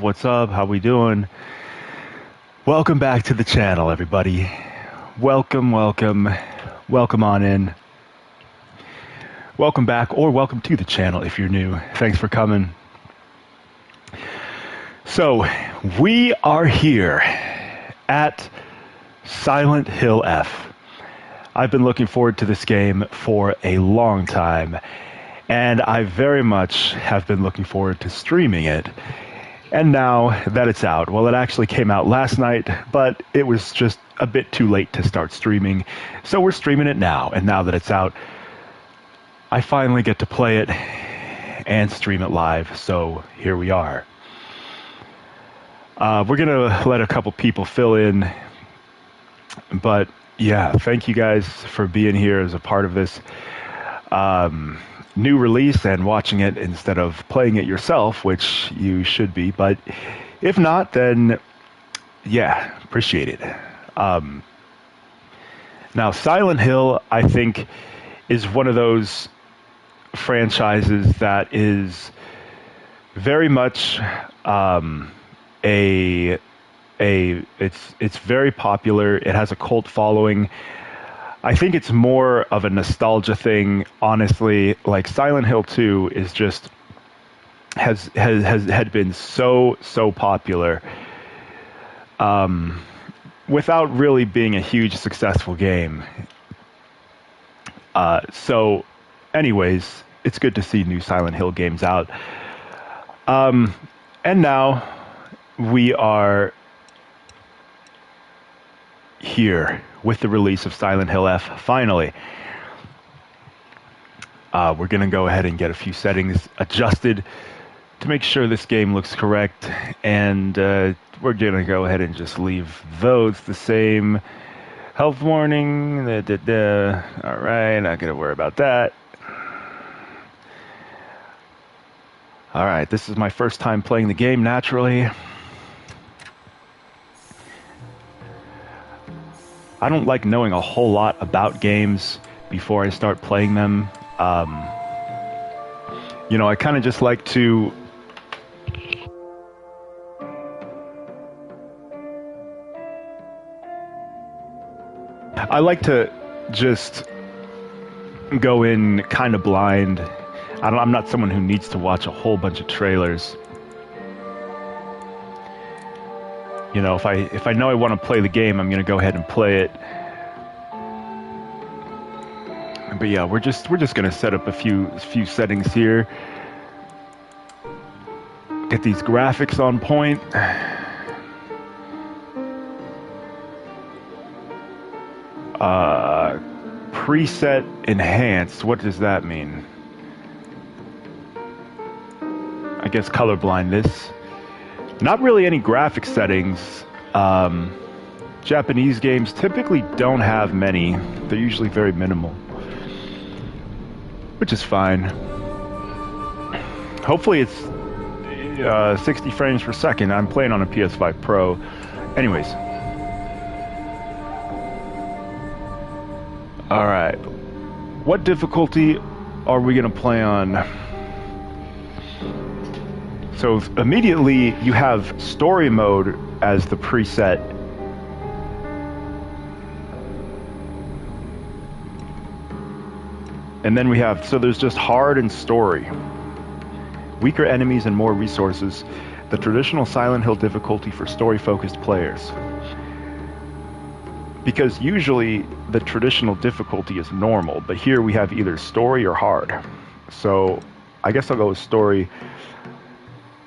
What's up? How we doing? Welcome back to the channel, everybody. Welcome on in. Welcome back, or welcome to the channel if you're new. Thanks for coming. So, we are here at Silent Hill F. I've been looking forward to this game for a long time, and I very much have been looking forward to streaming it. And now that it's out, well, it actually came out last night, but it was just a bit too late to start streaming, so we're streaming it now. And now that it's out, I finally get to play it and stream it live, so here we are. We're going to let a couple people fill in, but yeah, thank you guys for being here as a part of this new release and watching it instead of playing it yourself, which you should be, but if not, then yeah, appreciate it. Now, Silent Hill, I think, is one of those franchises that is very much it's very popular. It has a cult following. I think it's more of a nostalgia thing, honestly. Like Silent Hill 2 is just had been so popular without really being a huge successful game. So anyways, it's good to see new Silent Hill games out. And now we are here with the release of Silent Hill F, finally. We're going to go ahead and get a few settings adjusted to make sure this game looks correct, and we're going to go ahead and just leave those the same. Health warning, alright, not going to worry about that. Alright, this is my first time playing the game, naturally. I don't like knowing a whole lot about games before I start playing them. You know, I kind of just like to... I like to just go in kind of blind. I'm not someone who needs to watch a whole bunch of trailers. You know, if I know I want to play the game, I'm going to go ahead and play it. But yeah, we're just going to set up a few settings here. Get these graphics on point. Preset enhanced. What does that mean? I guess color blindness. Not really any graphic settings. Japanese games typically don't have many. They're usually very minimal, which is fine. Hopefully it's 60 frames per second. I'm playing on a PS5 Pro. Anyways. Alright. What difficulty are we going to play on? So immediately you have story mode as the preset. And then we have, so there's just hard and story. Weaker enemies and more resources. The traditional Silent Hill difficulty for story-focused players. Because usually the traditional difficulty is normal, but here we have either story or hard. So I guess I'll go with story.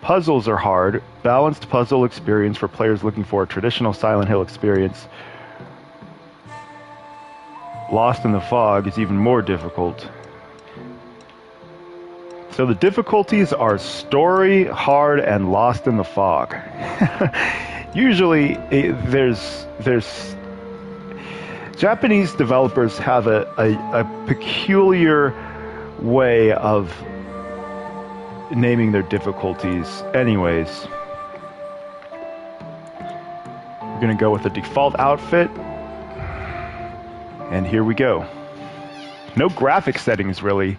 Puzzles are hard. Balanced puzzle experience for players looking for a traditional Silent Hill experience. Lost in the Fog is even more difficult. So the difficulties are story, hard, and Lost in the Fog. Usually, there's Japanese developers have a peculiar way of naming their difficulties. Anyways, we're gonna go with the default outfit, and here we go. No graphic settings, really.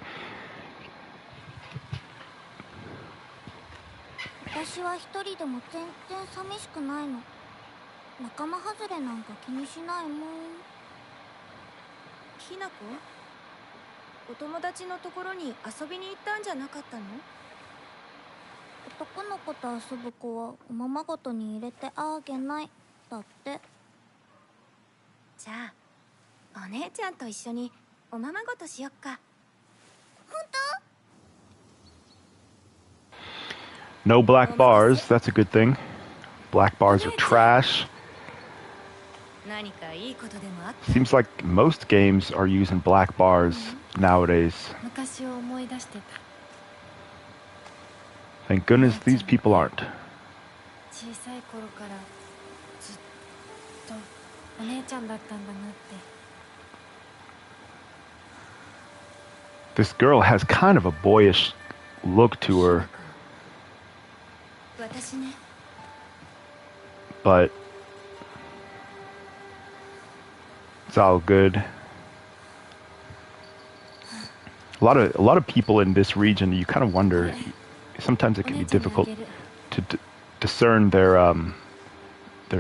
人でも全然寂しくないの。仲間外れなんか気にしないもん。ひなこ、お友達のところに遊びに行ったんじゃなかったの？男の子と遊ぶ子はおままごとに入れてあげないだって。じゃあお姉ちゃんと一緒におままごとしよっか。本当No black bars, that's a good thing. Black bars are trash. 何かいいことでもあった？ Seems like most games are using black bars nowadays. 昔を思い出してた。 Thank goodness these people aren't. 小さい頃からずっとお姉ちゃんだったんだなって。 This girl has kind of a boyish look to her, 私ね。 but it's all good. A lot of people in this region, you kind of wonder. Sometimes it can be difficult to discern their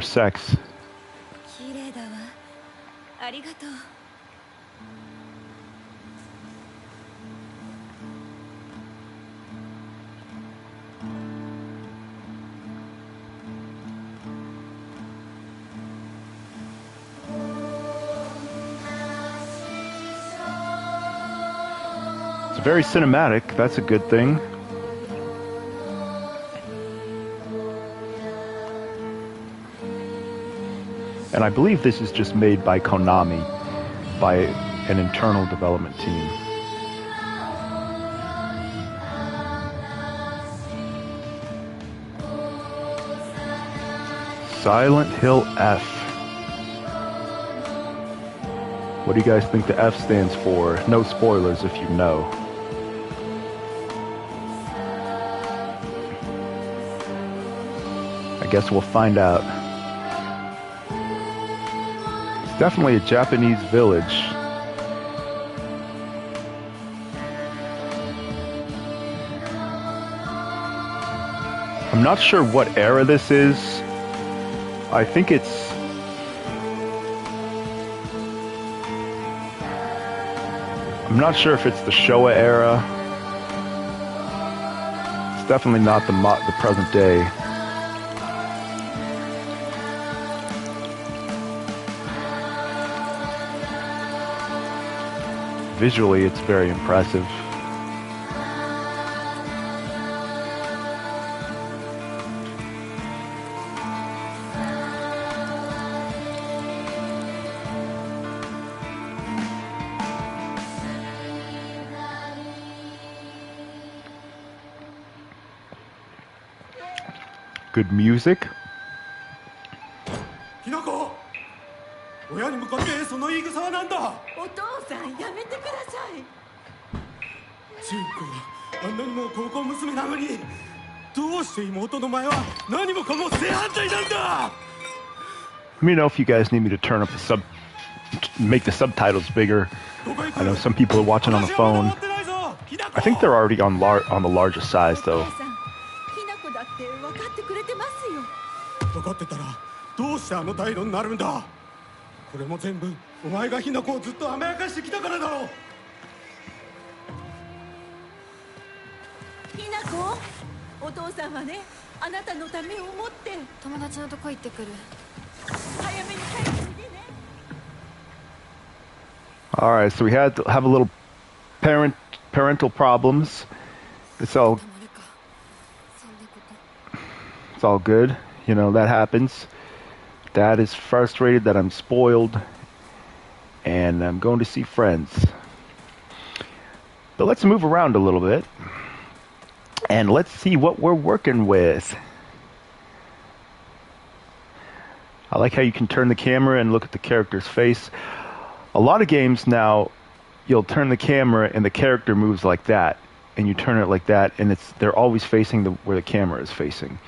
sex. 綺麗だわ。ありがとう。 It's very cinematic. That's a good thing. And I believe this is just made by Konami, by an internal development team. Silent Hill F. What do you guys think the F stands for? No spoilers if you know. I guess we'll find out. It's definitely a Japanese village. I'm not sure what era this is. I think it's... I'm not sure if it's the Showa era. It's definitely not the present day. Visually, it's very impressive. Good music. ひなこ、親に向かってその言い草はなんだ。お父さんやめてください。純子はあんなにも高校娘なのに、どうして妹の前は何もかも正反対なんだ。 Let me know if you guys need me to turn up the make the subtitles bigger. I know some people are watching on the phone. I think they're already on the largest size though. ひなこだって分かってくれてますよ。分かってたらどうしてあの態度になるんだ。これも全部お前がひなこをずっと甘やかしてきたからだろう。ひなこ、お父さんはね、あなたのためを思って友達のとこ行ってくる。早めに帰ってきてね。 All right, so we had to have a little parental problems. It's all good. You know, that happens. Dad is frustrated that I'm spoiled and I'm going to see friends. But let's move around a little bit and let's see what we're working with. I like how you can turn the camera and look at the character's face. A lot of games now, you'll turn the camera and the character moves like that, and you turn it like that, and they're always facing where the camera is facing,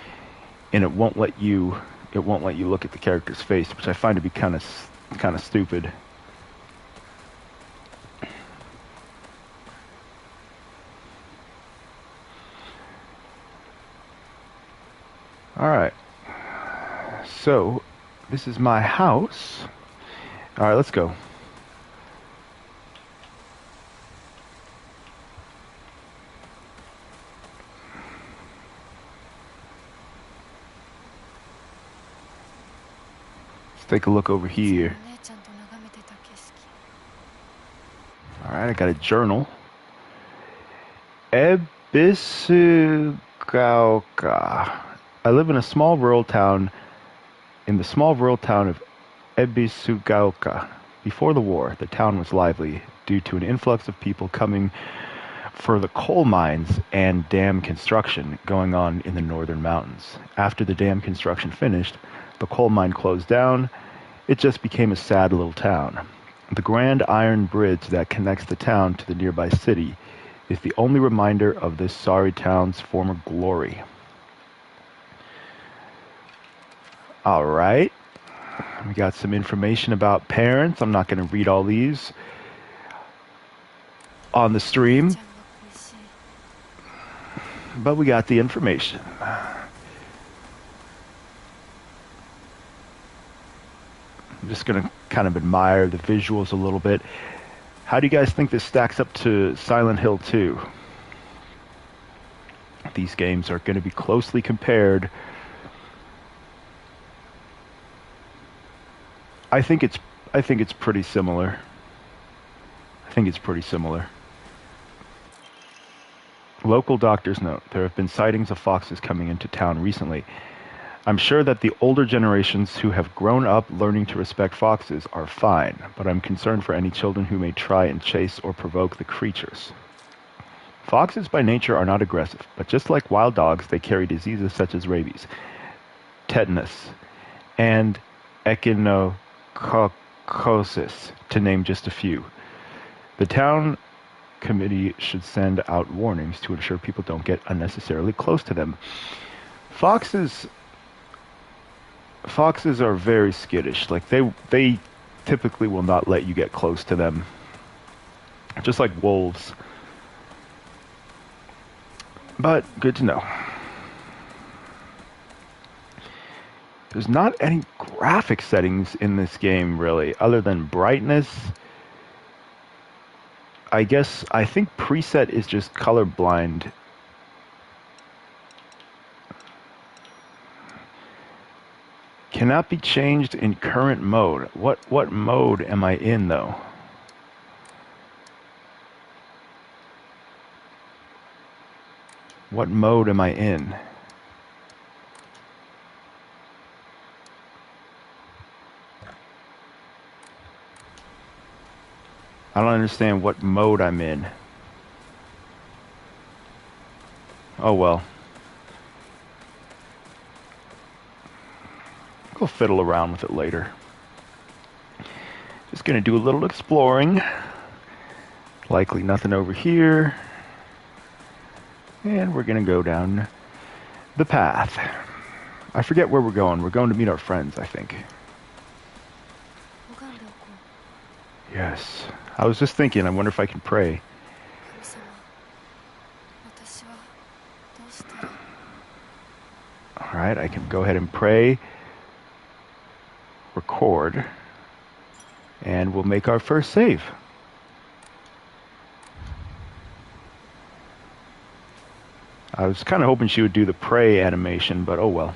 and it won't let you look at the character's face, which I find to be kind of stupid. So, this is my house. Alright, let's go. Let's take a look over here. お姉ちゃんと眺めてた景色。 Alright, I got a journal. Ebisugaoka. I live in a small rural town, of Ebisugaoka. Before the war, the town was lively due to an influx of people coming for the coal mines and dam construction going on in the northern mountains. After the dam construction finished, the coal mine closed down. It just became a sad little town. The grand iron bridge that connects the town to the nearby city is the only reminder of this sorry town's former glory. All right. We got some information about parents. I'm not going to read all these on the stream, ちゃんが恋しい。 but we got the information. I'm just going to kind of admire the visuals a little bit. How do you guys think this stacks up to Silent Hill 2? These games are going to be closely compared. I think it's pretty similar. Local doctors note there have been sightings of foxes coming into town recently. I'm sure that the older generations who have grown up learning to respect foxes are fine, but I'm concerned for any children who may try and chase or provoke the creatures. Foxes by nature are not aggressive, but just like wild dogs, they carry diseases such as rabies, tetanus, and echinococcus, to name just a few. The town committee should send out warnings to ensure people don't get unnecessarily close to them. Foxes are very skittish. Like they typically will not let you get close to them. Just like wolves. But good to know. There's not any graphic settings in this game really, other than brightness. I think preset is just colorblind. Cannot be changed in current mode. What mode am I in though? What mode am I in? I don't understand what mode I'm in. Oh well. Go fiddle around with it later. Just gonna do a little exploring. Likely nothing over here. And we're gonna go down the path. I forget where we're going. We're going to meet our friends, I think. 拝んでおこう。 Yes. I was just thinking, I wonder if I can pray. 神様、私はどうしたら。 Alright, I can go ahead and pray. Record. And we'll make our first save. I was kind of hoping she would do the pray animation, but oh well.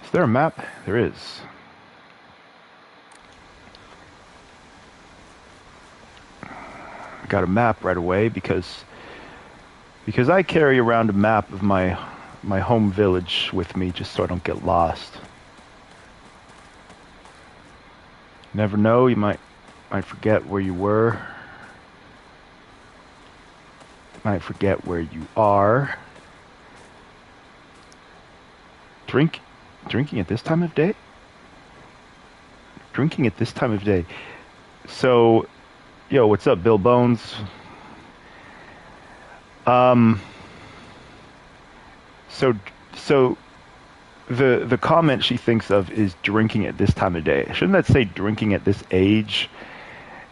Is there a map? There is. Got a map right away because I carry around a map of my home village with me just so I don't get lost. Never know, you might forget where you were. Might forget where you are. Drinking at this time of day? Drinking at this time of day. So, yo, what's up, Bill Bones? So the comment she thinks of is drinking at this time of day. Shouldn't that say drinking at this age?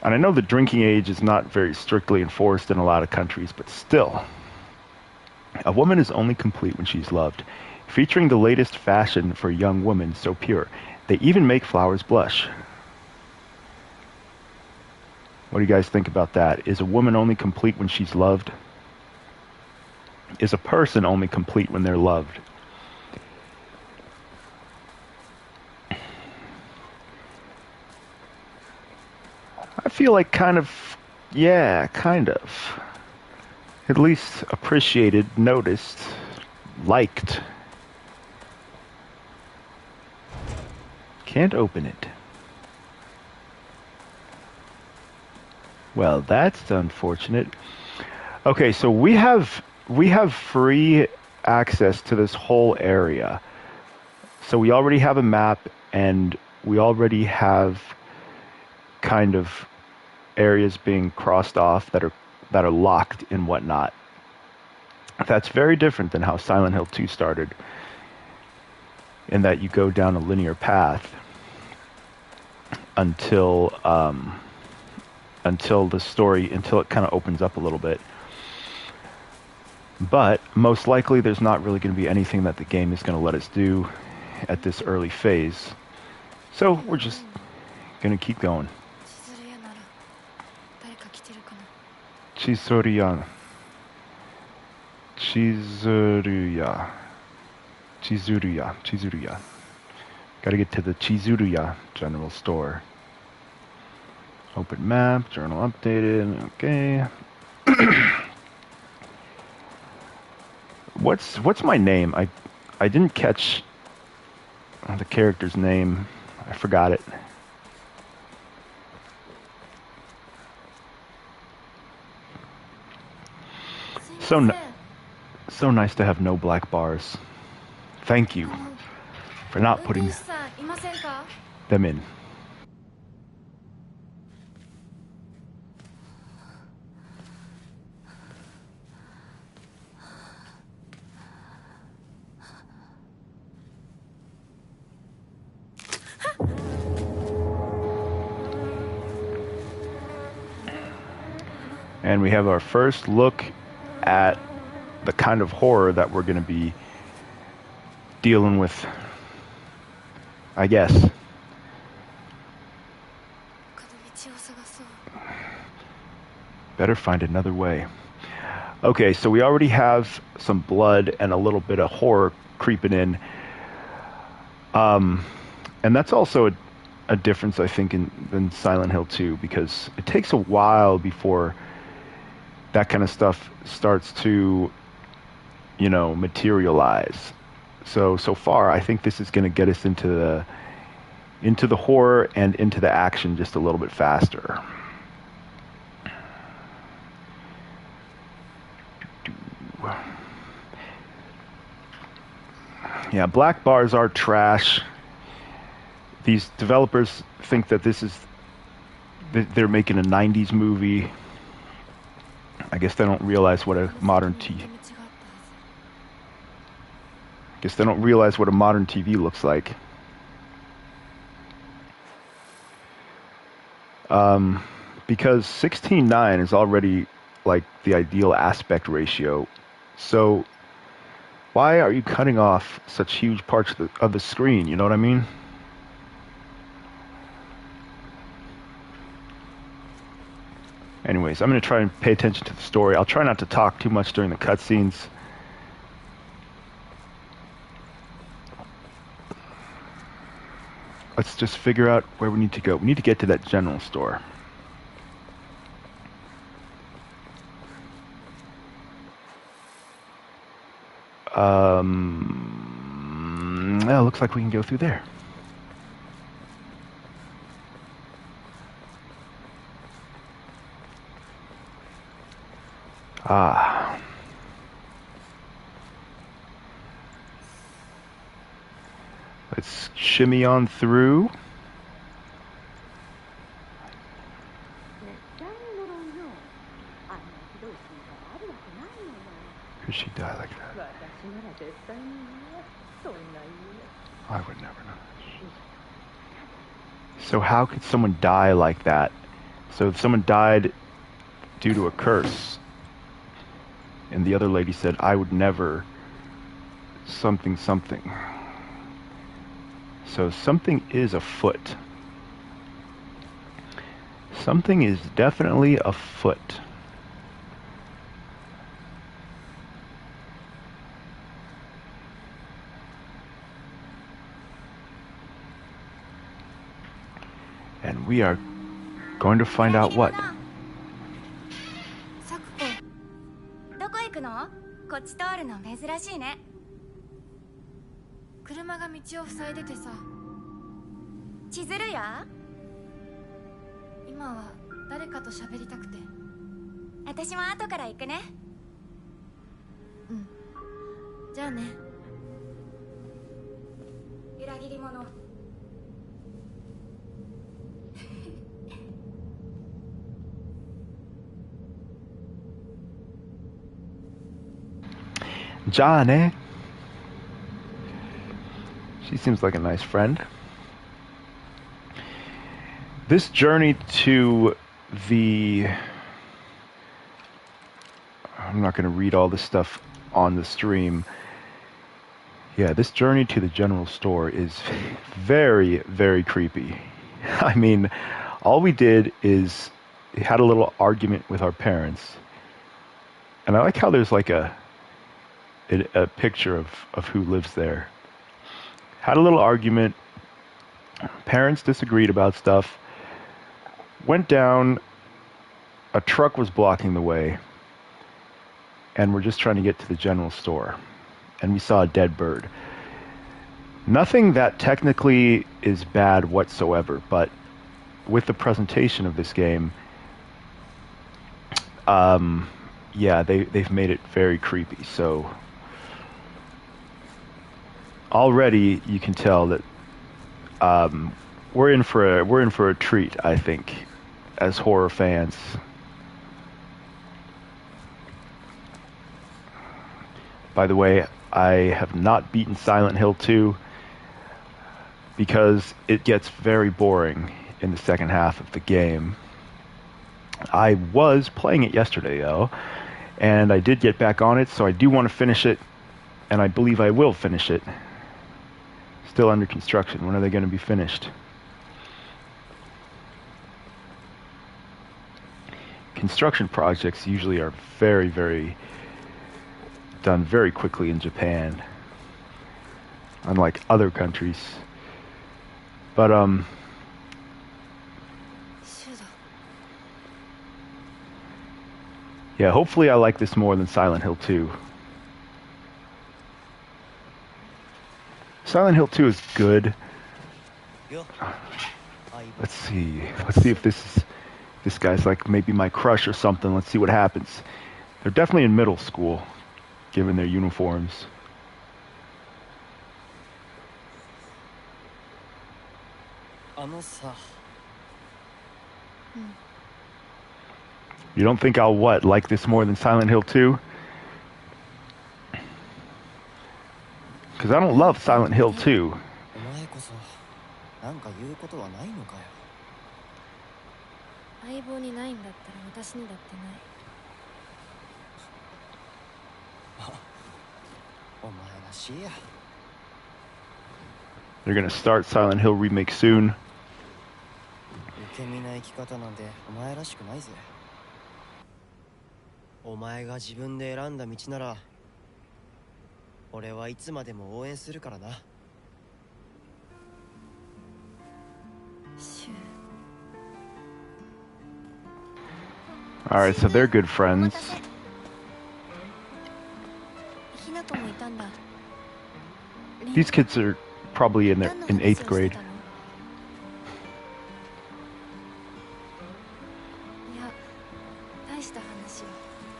And I know the drinking age is not very strictly enforced in a lot of countries, but still. A woman is only complete when she's loved. featuring the latest fashion for young women so pure. They even make flowers blush. What do you guys think about that? Is a woman only complete when she's loved? Is a person only complete when they're loved? I feel like kind of, yeah, kind of. At least appreciated, noticed, liked. Can't open it. Well, that's unfortunate. Okay, so we have free access to this whole area. So we already have a map, and we already have kind of areas being crossed off that are locked and whatnot. That's very different than how Silent Hill 2 started, in that you go down a linear path until it kind of opens up a little bit. But most likely there's not really going to be anything that the game is going to let us do at this early phase. So we're just going to keep going. Chizuruya. Gotta get to the Chizuruya general store. Open map, journal updated, okay. What's my name? I didn't catch the character's name. I forgot it. So nice to have no black bars. Thank you for not putting them in. And we have our first look at the kind of horror that we're going to be dealing with, I guess. Better find another way. Okay, so we already have some blood and a little bit of horror creeping in. And that's also a difference, I think, than Silent Hill 2, because it takes a while before that kind of stuff starts to, materialize. So far, I think this is going to get us into the horror and into the action just a little bit faster. Yeah, black bars are trash. These developers think that they're making a 90s movie. I guess they don't realize what a modern TV looks like. Because 16:9 is already like the ideal aspect ratio. So why are you cutting off such huge parts of the screen? You know what I mean? Anyways, I'm going to try and pay attention to the story. I'll try not to talk too much during the cutscenes. Let's just figure out where we need to go. We need to get to that general store. Well, looks like we can go through there. Ah. Let's shimmy on through. Could she die like that? I would never know. So how could someone die like that? So if someone died due to a curse, and the other lady said, I would never. something something. So something is afoot. Something is definitely afoot. And we are going to find out what. サクコ、どこ行くの？こっち通るの珍しいね。車が道を塞いでてさ。千鶴や？今は誰かと喋りたくて。私も後から行くね。うん。じゃあね。裏切り者。Johnny. She seems like a nice friend. This journey to the... I'm not going to read all this stuff on the stream. Yeah, this journey to the general store is very, very creepy. I mean, all we did is had a little argument with our parents. And I like how there's like a picture of who lives there. Had a little argument. Parents disagreed about stuff. Went down. A truck was blocking the way. And we're just trying to get to the general store. And we saw a dead bird. Nothing that technically is bad whatsoever, but with the presentation of this game, yeah, they've made it very creepy. So already you can tell that we're in for a treat, I think, as horror fans. By the way, I have not beaten Silent Hill 2 because it gets very boring in the second half of the game. I was playing it yesterday, though, and I did get back on it, so I do want to finish it, and I believe I will finish it. Still under construction. When are they going to be finished? Construction projects usually are very done very quickly in Japan, unlike other countries. But yeah, hopefully I like this more than Silent Hill 2. Silent Hill 2 is good. Let's see if this guy's like maybe my crush or something. Let's see what happens. They're definitely in middle school, given their uniforms. You don't think I'll like this more than Silent Hill 2? Because I don't love Silent Hill 2. 相棒にないんだったら私にだってない。They're gonna start Silent Hill remake soon. 受け身な生き方なんてお前らしくないぜ。お前が自分で選んだ道なら、俺はいつまでも応援するからな。Alright, so they're good friends. These kids are probably in 8th grade.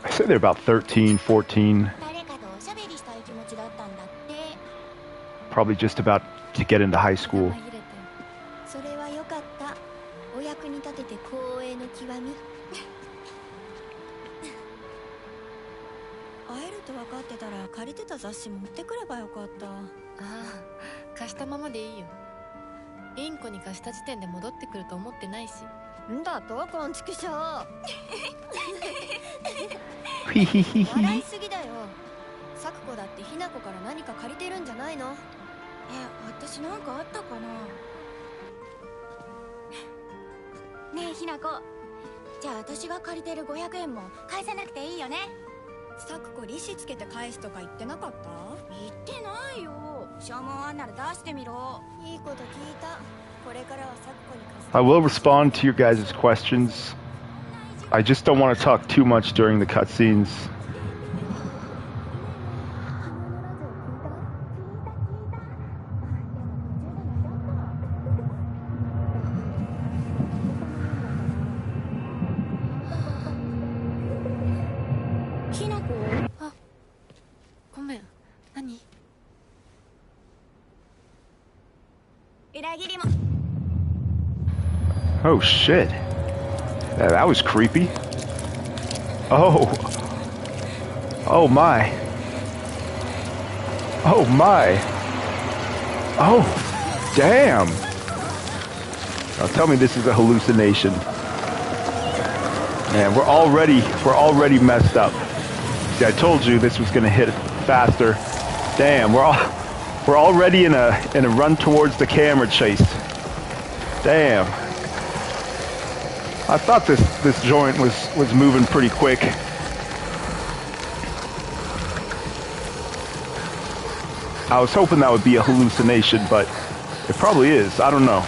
I say they're about 13, 14. Probably just about to get into high school. サクコだってひなこから何か借りてるんじゃないの？私なんかあったかな。ねえひなこ、じゃあ私が借りてる500円も返さなくていいよね。サクコ利子つけて返すとか言ってなかった？言ってないよ。証文あんなら出してみろ。いいこと聞いた。これからはサクコに貸す。I will respond to your guys' questions. I just don't want to talk too much during the cutscenes. ひなこ？あ、ごめん。何？裏切りも。Oh shit. That was creepy. Oh. Oh my. Oh my. Oh, damn. Now tell me this is a hallucination. Man, we're already messed up. See, I told you this was gonna hit faster. Damn, we're already in a run towards the camera chase. Damn. I thought this joint was moving pretty quick. I was hoping that would be a hallucination, but it probably is. I don't know.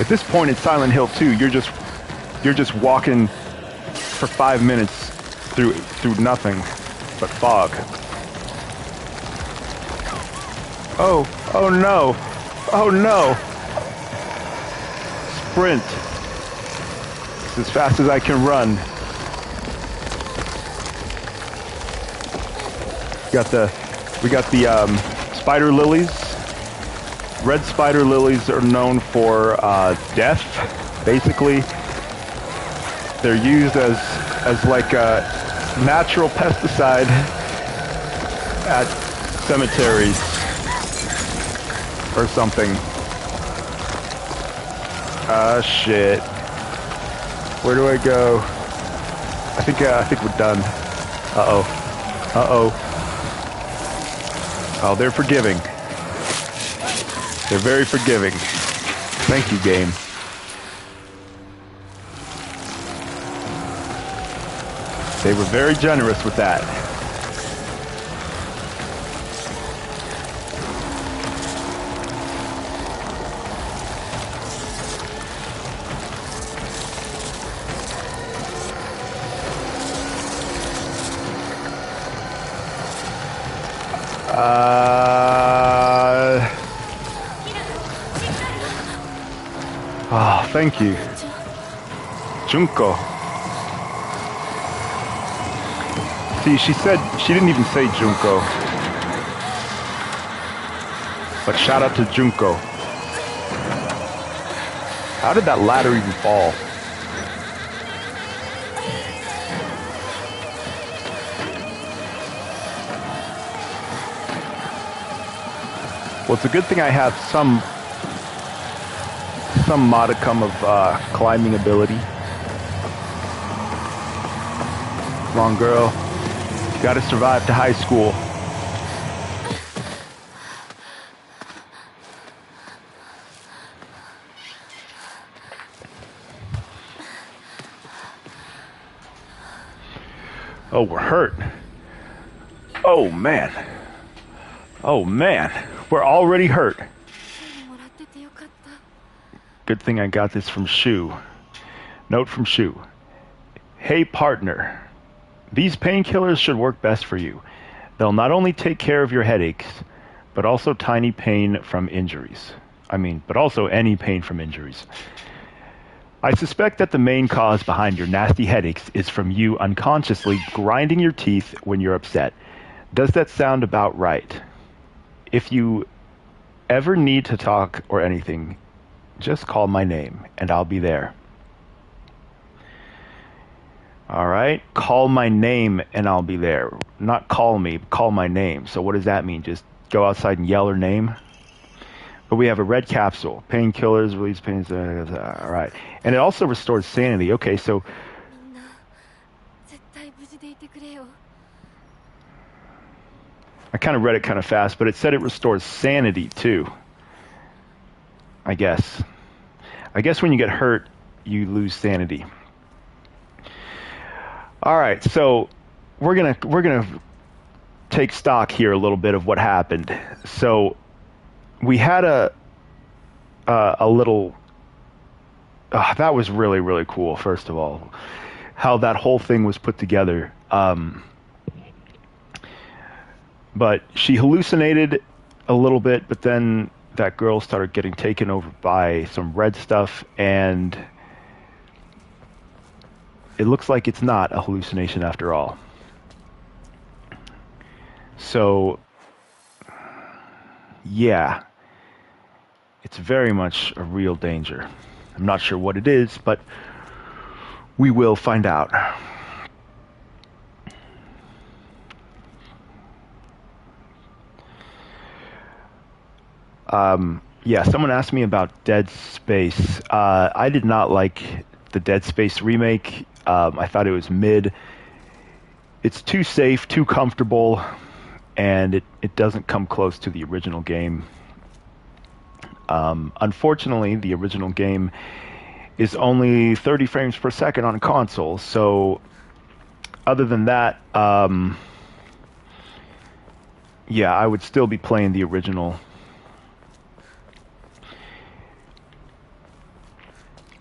At this point in Silent Hill 2, you're just walking for 5 minutes through nothing but fog. Oh no. Oh no. Sprint. It's as fast as I can run. We got the spider lilies. Red spider lilies are known for death. Basically, they're used as like a natural pesticide at cemeteries or something. Ah, shit. Where do I go? I think we're done. Uh-oh. Oh, they're forgiving. They're very forgiving. Thank you, game. They were very generous with that. Oh, thank you. Junko. See, she didn't even say Junko. But shout out to Junko. How did that ladder even fall? Well, it's a good thing I have some modicum of climbing ability. Come on, girl. You gotta survive to high school. Oh, we're hurt. Oh, man. Oh, man. We're already hurt. Good thing I got this from Shu. Note from Shu. Hey, partner. These painkillers should work best for you. They'll not only take care of your headaches, but also tiny pain from injuries. But also any pain from injuries. I suspect that the main cause behind your nasty headaches is from you unconsciously grinding your teeth when you're upset. Does that sound about right? If you ever need to talk or anything, just call my name and I'll be there. All right, call my name and I'll be there. Not call me, call my name. So what does that mean? Just go outside and yell her name? But we have a red capsule. Painkillers, release pain. All right. And it also restores sanity. Okay, so I kind of read it kind of fast, but it said it restores sanity too. I guess. I guess when you get hurt, you lose sanity. All right, so we're gonna take stock here a little bit of what happened. So we had a little. That was really, really cool. First of all, how that whole thing was put together. But she hallucinated a little bit, but then that girl started getting taken over by some red stuff, and it looks like it's not a hallucination after all. So, yeah, it's very much a real danger. I'm not sure what it is, but we will find out. Yeah, someone asked me about Dead Space. I did not like the Dead Space remake. I thought it was mid. It's too safe, too comfortable, and it doesn't come close to the original game. Unfortunately, the original game is only 30 frames per second on console, so other than that, yeah, I would still be playing the original.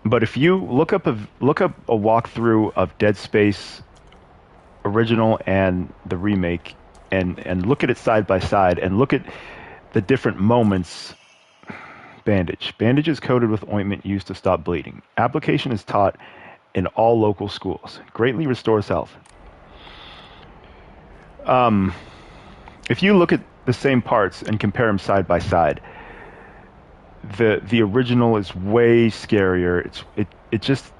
But if you look up a walkthrough of Dead Space original and the remake, and look at it side by side, and look at the different moments. Bandage. Bandage is coated with ointment used to stop bleeding. Application is taught in all local schools. Greatly restores health. If you look at the same parts and compare them side by side, the original is way scarier. It just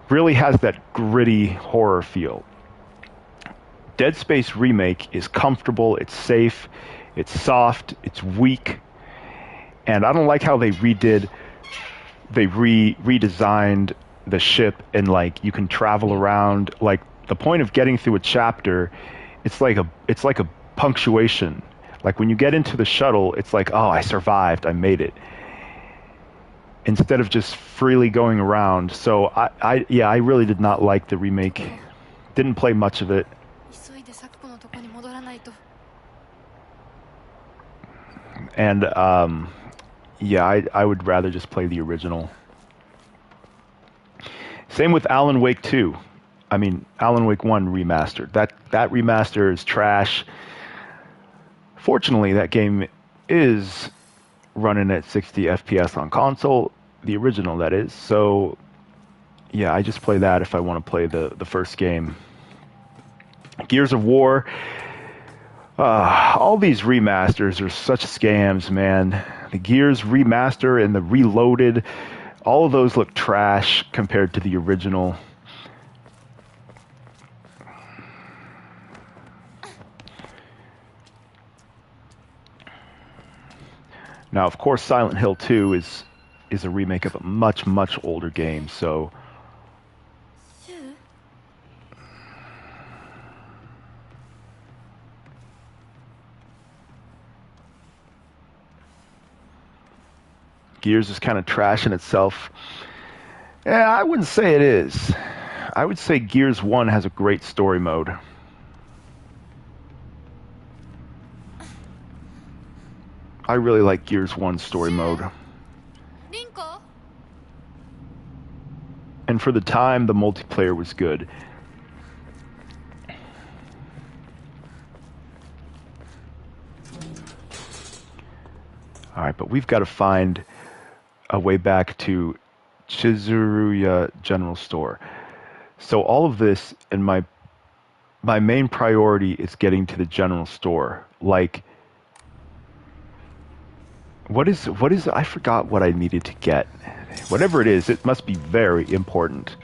really has that gritty horror feel. Dead Space remake is comfortable, it's safe, it's soft, it's weak, and I don't like how they redesigned the ship, and like you can travel around. Like the point of getting through a chapter, it's like a punctuation. Like when you get into the shuttle, it's like, oh, I survived, I made it. Instead of just freely going around. So I really did not like the remake. Didn't play much of it. And yeah, I would rather just play the original. Same with Alan Wake 2. I mean, Alan Wake 1 remastered. That remaster is trash. Fortunately, that game is running at 60 FPS on console, the original that is. So, yeah, I just play that if I want to play the first game. Gears of War. All these remasters are such scams, man. The Gears remaster and the Reloaded, all of those look trash compared to the original. Now, of course, Silent Hill 2 is a remake of a much, much older game, so... Gears is kind of trash in itself. Yeah, I wouldn't say it is. I would say Gears 1 has a great story mode. I really like Gears 1's story mode. And for the time, the multiplayer was good. Alright, but we've got to find a way back to Chizuruya General Store. So all of this, and my main priority is getting to the general store. Like, what is I forgot what I needed to get. Whatever it is, it must be very important.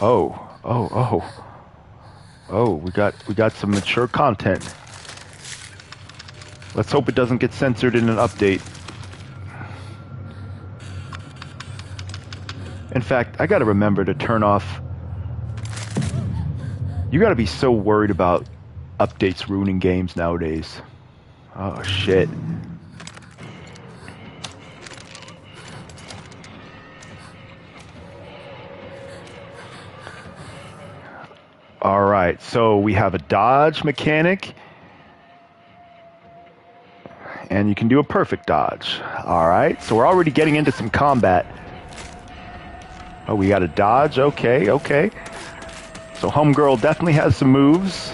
Oh, we got some mature content. Let's hope it doesn't get censored in an update. In fact, I gotta remember to turn off... You gotta be so worried about updates ruining games nowadays. Oh, shit. Alright, so we have a dodge mechanic. And you can do a perfect dodge. Alright, so we're already getting into some combat. Oh, we got a dodge? Okay, okay. So Homegirl definitely has some moves.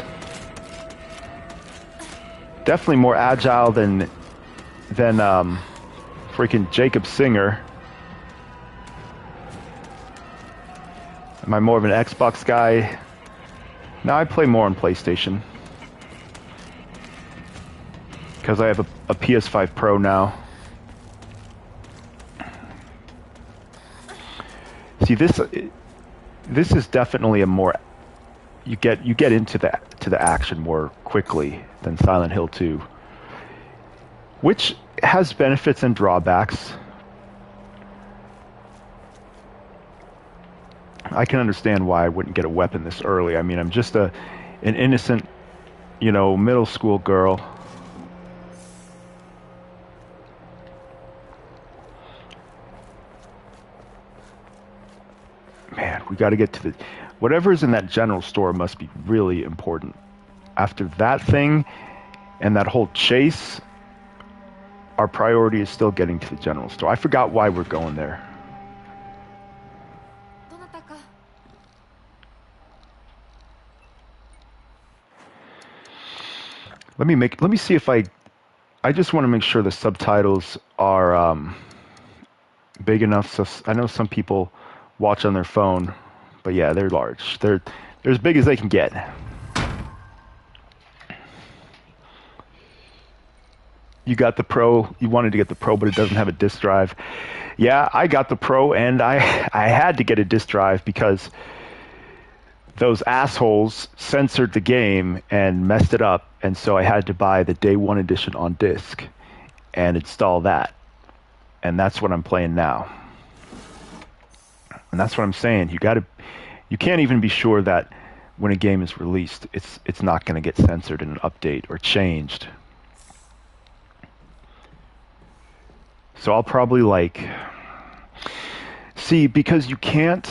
Definitely more agile than freaking Jacob Singer. Am I more of an Xbox guy? No, I play more on PlayStation. Because I have a PS5 Pro now. See, this is definitely a more you get into the action more quickly than Silent Hill 2, which has benefits and drawbacks. I can understand why I wouldn't get a weapon this early. I mean, I'm just an innocent, middle school girl. Man, we got to get to the... Whatever's in that general store must be really important. After that thing and that whole chase, our priority is still getting to the general store. I forgot why we're going there. Let me see if I just want to make sure the subtitles are big enough. So I know some people watch on their phone, but yeah, they're large. They're as big as they can get. You got the Pro. You wanted to get the Pro, but it doesn't have a disk drive. Yeah, I got the Pro, and I had to get a disk drive because those assholes censored the game and messed it up, and so I had to buy the day one edition on disc and install that. And that's what I'm playing now. And that's what I'm saying. You can't even be sure that when a game is released, it's not going to get censored in an update or changed. So I'll probably see, because you can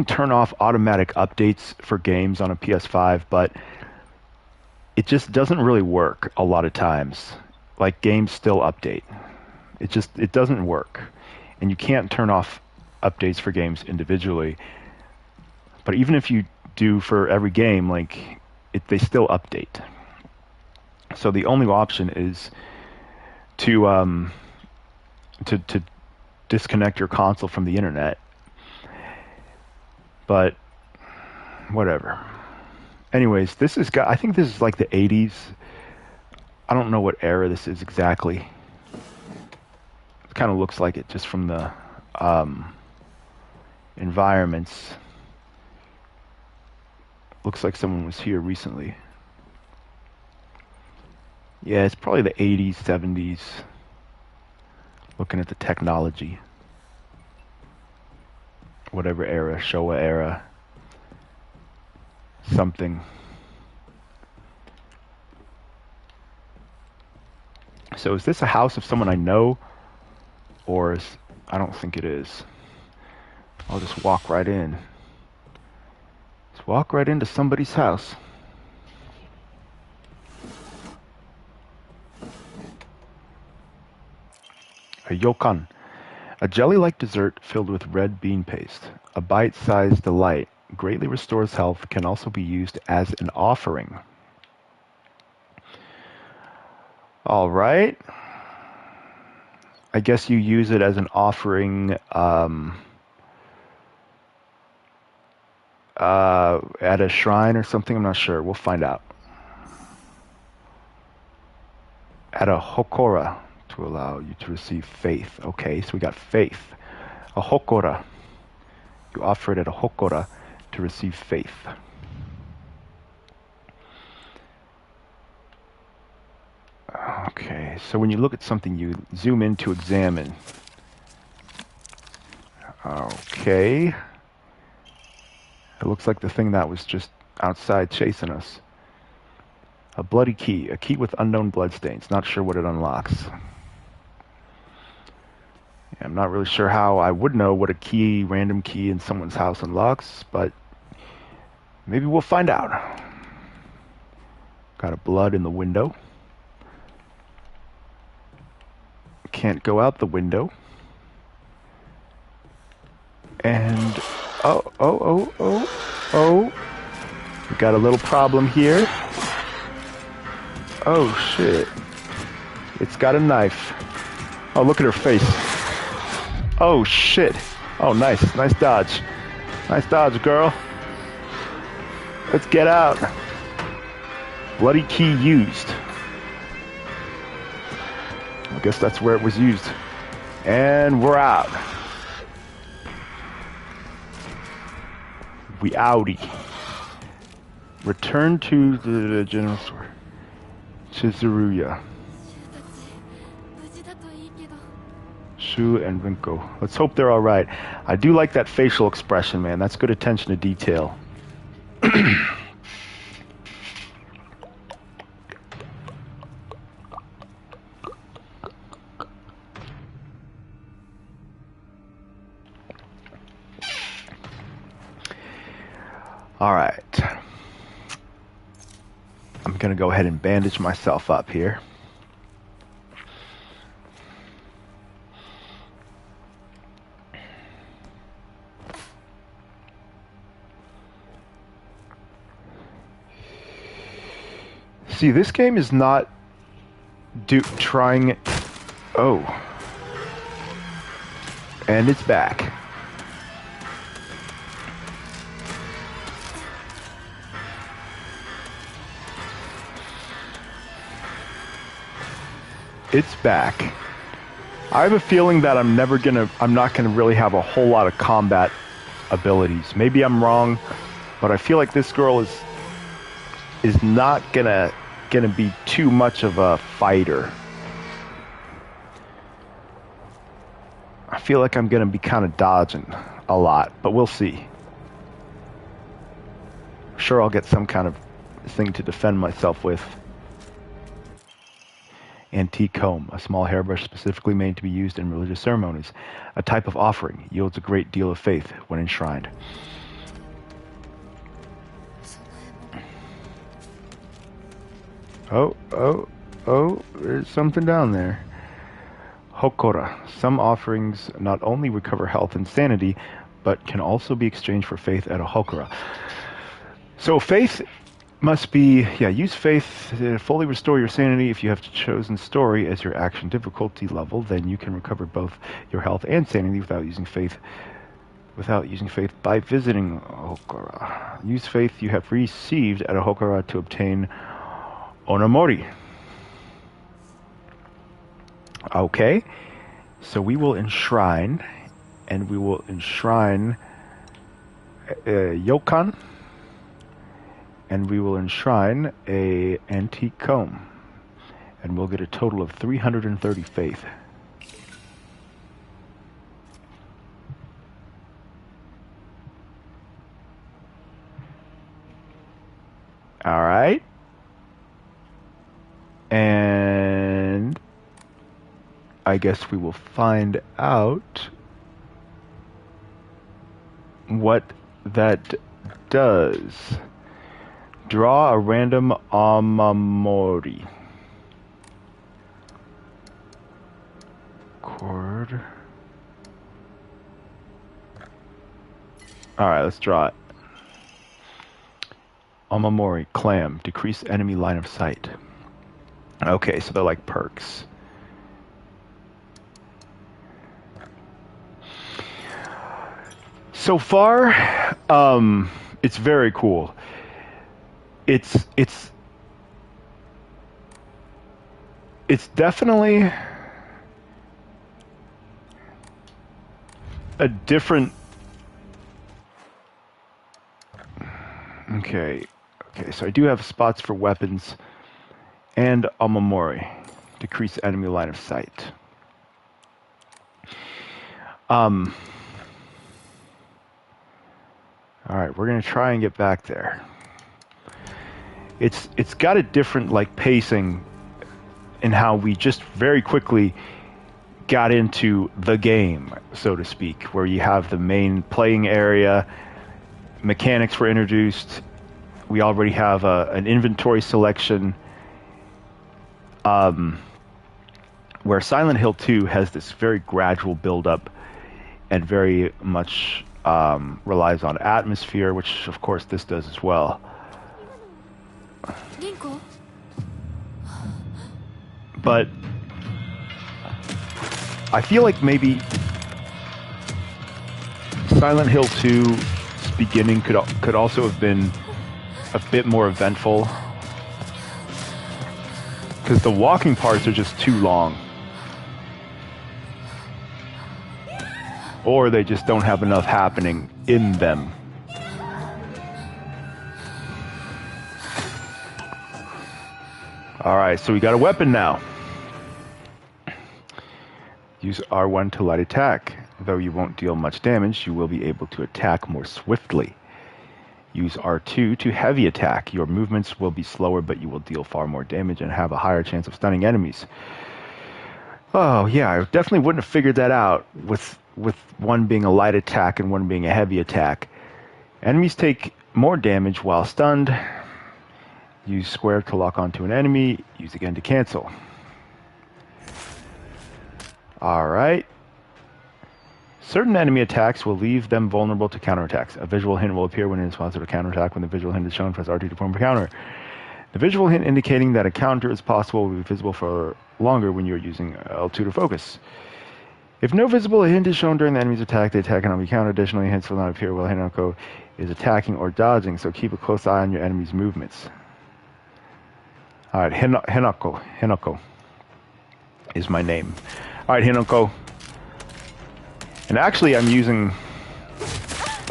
turn off automatic updates for games on a PS5, but it just doesn't really work a lot of times. Like, games still update. It doesn't work. And you can't turn off updates for games individually. But even if you do for every game, they still update. So the only option is to disconnect your console from the internet. But whatever. Anyways, I think this is like the 80s. I don't know what era this is exactly. It kind of looks like it just from the environments. Looks like someone was here recently. Yeah, it's probably the 80s, 70s. Looking at the technology. Whatever era, Showa era. Something. So is this a house of someone I know? Or I don't think it is. I'll just walk right in. Just walk right into somebody's house. A yokan. A jelly-like dessert filled with red bean paste. A bite-sized delight. Greatly restores health. Can also be used as an offering. All right. I guess you use it as an offering at a shrine or something. I'm not sure. We'll find out. At a hokora, to allow you to receive faith. Okay, so we got faith. A hokora. You offer it at a hokora to receive faith. Okay, so when you look at something, you zoom in to examine. Okay. It looks like the thing that was just outside chasing us. A bloody key. A key with unknown bloodstains. Not sure what it unlocks. I'm not really sure how I would know what a key, random key in someone's house unlocks, but maybe we'll find out. Got a blood in the window. Can't go out the window. And oh. We got a little problem here. Oh shit. It's got a knife. Oh, look at her face. Oh shit. Oh, nice dodge. Nice dodge, girl. Let's get out. Bloody key used. I guess that's where it was used. And we're out. We outie. Return to the general store. Chizuruya. Shu and Rinko. Let's hope they're alright. I do like that facial expression, man. That's good attention to detail. Alright. I'm gonna go ahead and bandage myself up here. See, this game is not trying... Oh. And it's back. It's back. I have a feeling that I'm not gonna really have a whole lot of combat abilities. Maybe I'm wrong, but I feel like this girl is not gonna be too much of a fighter. I feel like I'm gonna be kind of dodging a lot, but we'll see. I'm sure I'll get some kind of thing to defend myself with. Antique comb, a small hairbrush specifically made to be used in religious ceremonies. A type of offering, yields a great deal of faith when enshrined. Oh, there's something down there. Hokora. Some offerings not only recover health and sanity, but can also be exchanged for faith at a Hokora. So faith must be, use faith to fully restore your sanity. If you have chosen story as your action difficulty level, then you can recover both your health and sanity without using faith by visiting Hokora. Use faith you have received at a Hokora to obtain Onomori. Okay, so we will enshrine, and we will enshrine Yokan, and we will enshrine a antique comb, and we'll get a total of 330 faith. All right. And I guess we will find out what that does. Draw a random Amamori. Chord. Alright, let's draw it. Amamori, clam, decrease enemy line of sight. Okay, so they're like perks. So far, it's very cool. It's definitely a different. Okay, so I do have spots for weapons and Amamori, decrease enemy line of sight. Alright, we're going to try and get back there. it's got a different like pacing in how we just very quickly got into the game, so to speak, where you have the main playing area, mechanics were introduced, we already have an inventory selection, where Silent Hill 2 has this very gradual build-up and very much relies on atmosphere, which of course this does as well. Rinko? But I feel like maybe Silent Hill 2's beginning could also have been a bit more eventful, because the walking parts are just too long, or they just don't have enough happening in them. Alright, so we got a weapon now. Use R1 to light attack. Though you won't deal much damage, you will be able to attack more swiftly. Use R2 to heavy attack. Your movements will be slower, but you will deal far more damage and have a higher chance of stunning enemies. Oh, yeah, I definitely wouldn't have figured that out with one being a light attack and one being a heavy attack. Enemies take more damage while stunned. Use square to lock onto an enemy. Use again to cancel. Alright. Certain enemy attacks will leave them vulnerable to counterattacks. A visual hint will appear when in response to a counterattack. When the visual hint is shown, press R2 to perform a counter. The visual hint indicating that a counter is possible will be visible for longer when you are using L2 to focus. If no visible hint is shown during the enemy's attack, the attack cannot be countered. Additionally, hints will not appear while Hinako is attacking or dodging, so keep a close eye on your enemy's movements. Alright, Hinako is my name. Alright, Hinako. And actually, I'm using...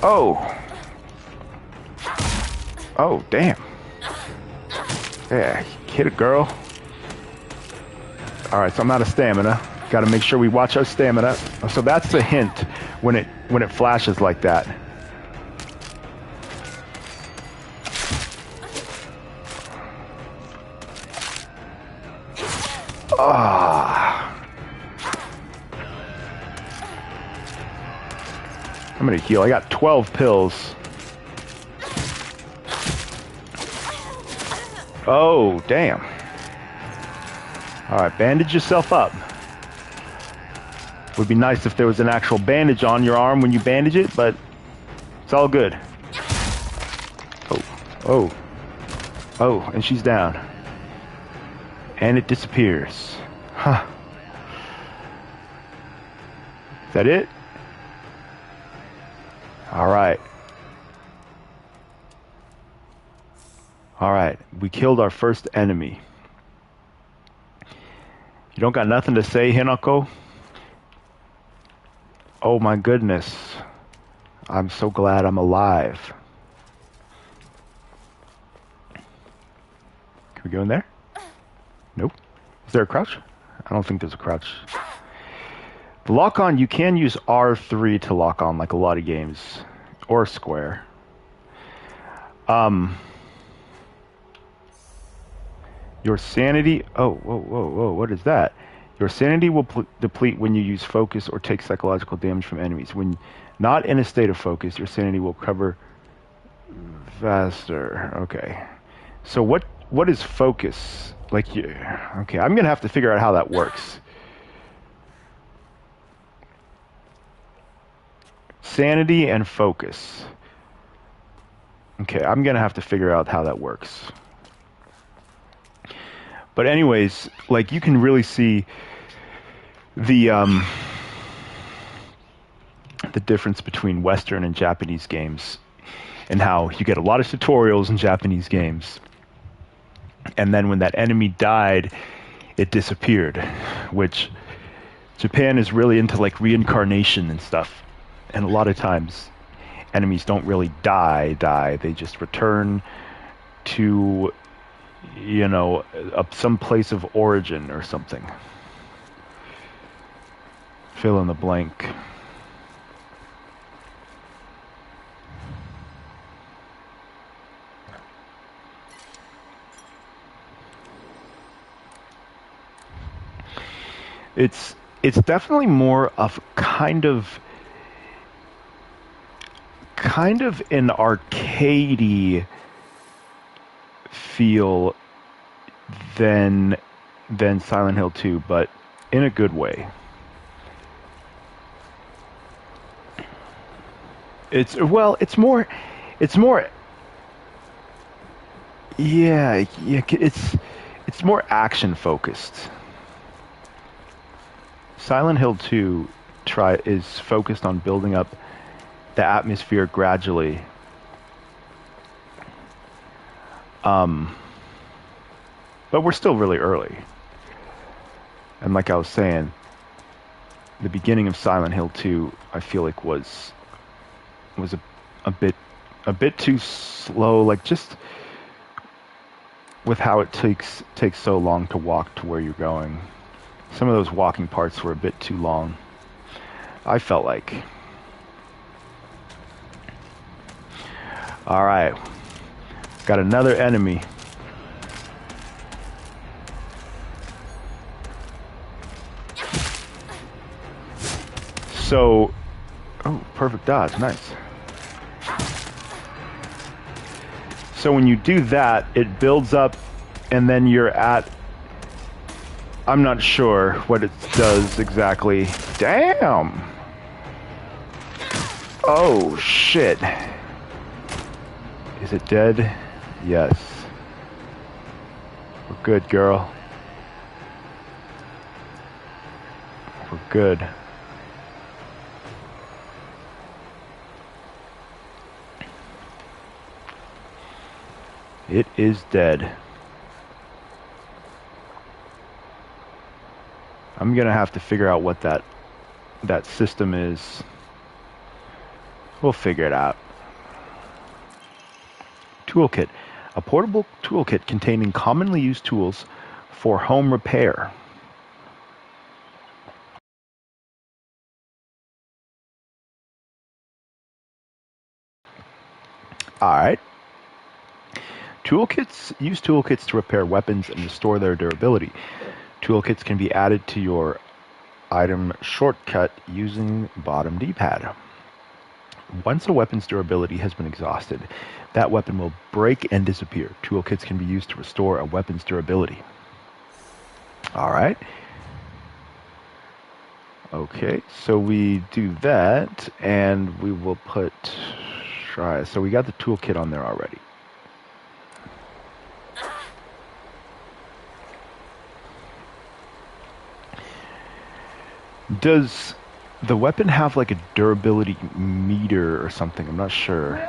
Oh! Oh, damn. Yeah, hit it, girl. Alright, so I'm out of stamina. Gotta make sure we watch our stamina. So that's the hint when it flashes like that. I'm gonna heal. I got 12 pills. Oh, damn. Alright, bandage yourself up. Would be nice if there was an actual bandage on your arm when you bandage it, but it's all good. Oh, and she's down. And it disappears. Huh. Is that it? Alright. Alright, we killed our first enemy. You don't got nothing to say, Hinako? Oh my goodness. I'm so glad I'm alive. Can we go in there? Nope. Is there a crouch? I don't think there's a crouch. The lock on, you can use R3 to lock on like a lot of games. Or square. Your sanity... Oh, whoa, what is that? Your sanity will deplete when you use focus or take psychological damage from enemies. When not in a state of focus, your sanity will recover faster. Okay. So what is focus? Like, okay, I'm gonna have to figure out how that works. Sanity and focus. Okay, I'm gonna have to figure out how that works. But anyways, like, you can really see the difference between Western and Japanese games, and how you get a lot of tutorials in Japanese games, and then when that enemy died, it disappeared, which Japan is really into, like, reincarnation and stuff, and a lot of times enemies don't really die, they just return to, you know, some place of origin or something. Fill in the blank. It's definitely more of kind of an arcadey feel than Silent Hill 2, but in a good way. It's more yeah, it's more action focused. Silent Hill 2 is focused on building up the atmosphere gradually. But we're still really early. And like I was saying, the beginning of Silent Hill 2, I feel like was a bit too slow, like just with how it takes so long to walk to where you're going. Some of those walking parts were a bit too long, I felt like. All right, got another enemy. So, oh, perfect dodge, nice. So when you do that, it builds up, and then you're at, I'm not sure what it does exactly. Damn! Oh, shit. Is it dead? Yes. We're good, girl. We're good. It is dead. I'm gonna have to figure out what that system is. We'll figure it out. Toolkit. A portable toolkit containing commonly used tools for home repair. Alright. Use toolkits to repair weapons and restore their durability. Toolkits can be added to your item shortcut using bottom D-pad. Once a weapon's durability has been exhausted, that weapon will break and disappear. Toolkits can be used to restore a weapon's durability. Alright. Okay, so we do that, and we will put... So we got the toolkit on there already. Does the weapon have like a durability meter or something? I'm not sure.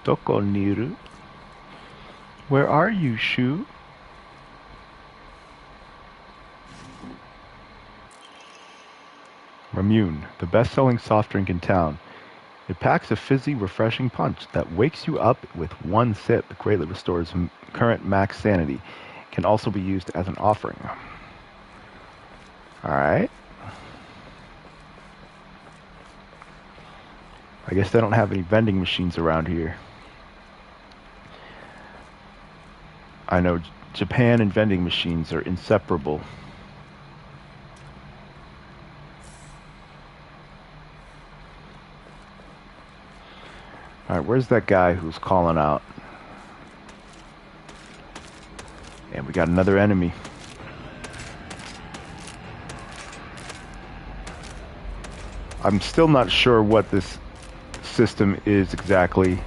Doko niru? Where are you, Shu? Ramune, the best-selling soft drink in town. It packs a fizzy, refreshing punch that wakes you up with one sip, greatly restores current max sanity. Can also be used as an offering. Alright. I guess they don't have any vending machines around here. I know Japan and vending machines are inseparable. Alright, where's that guy who's calling out? And we got another enemy. I'm still not sure what this system is exactly.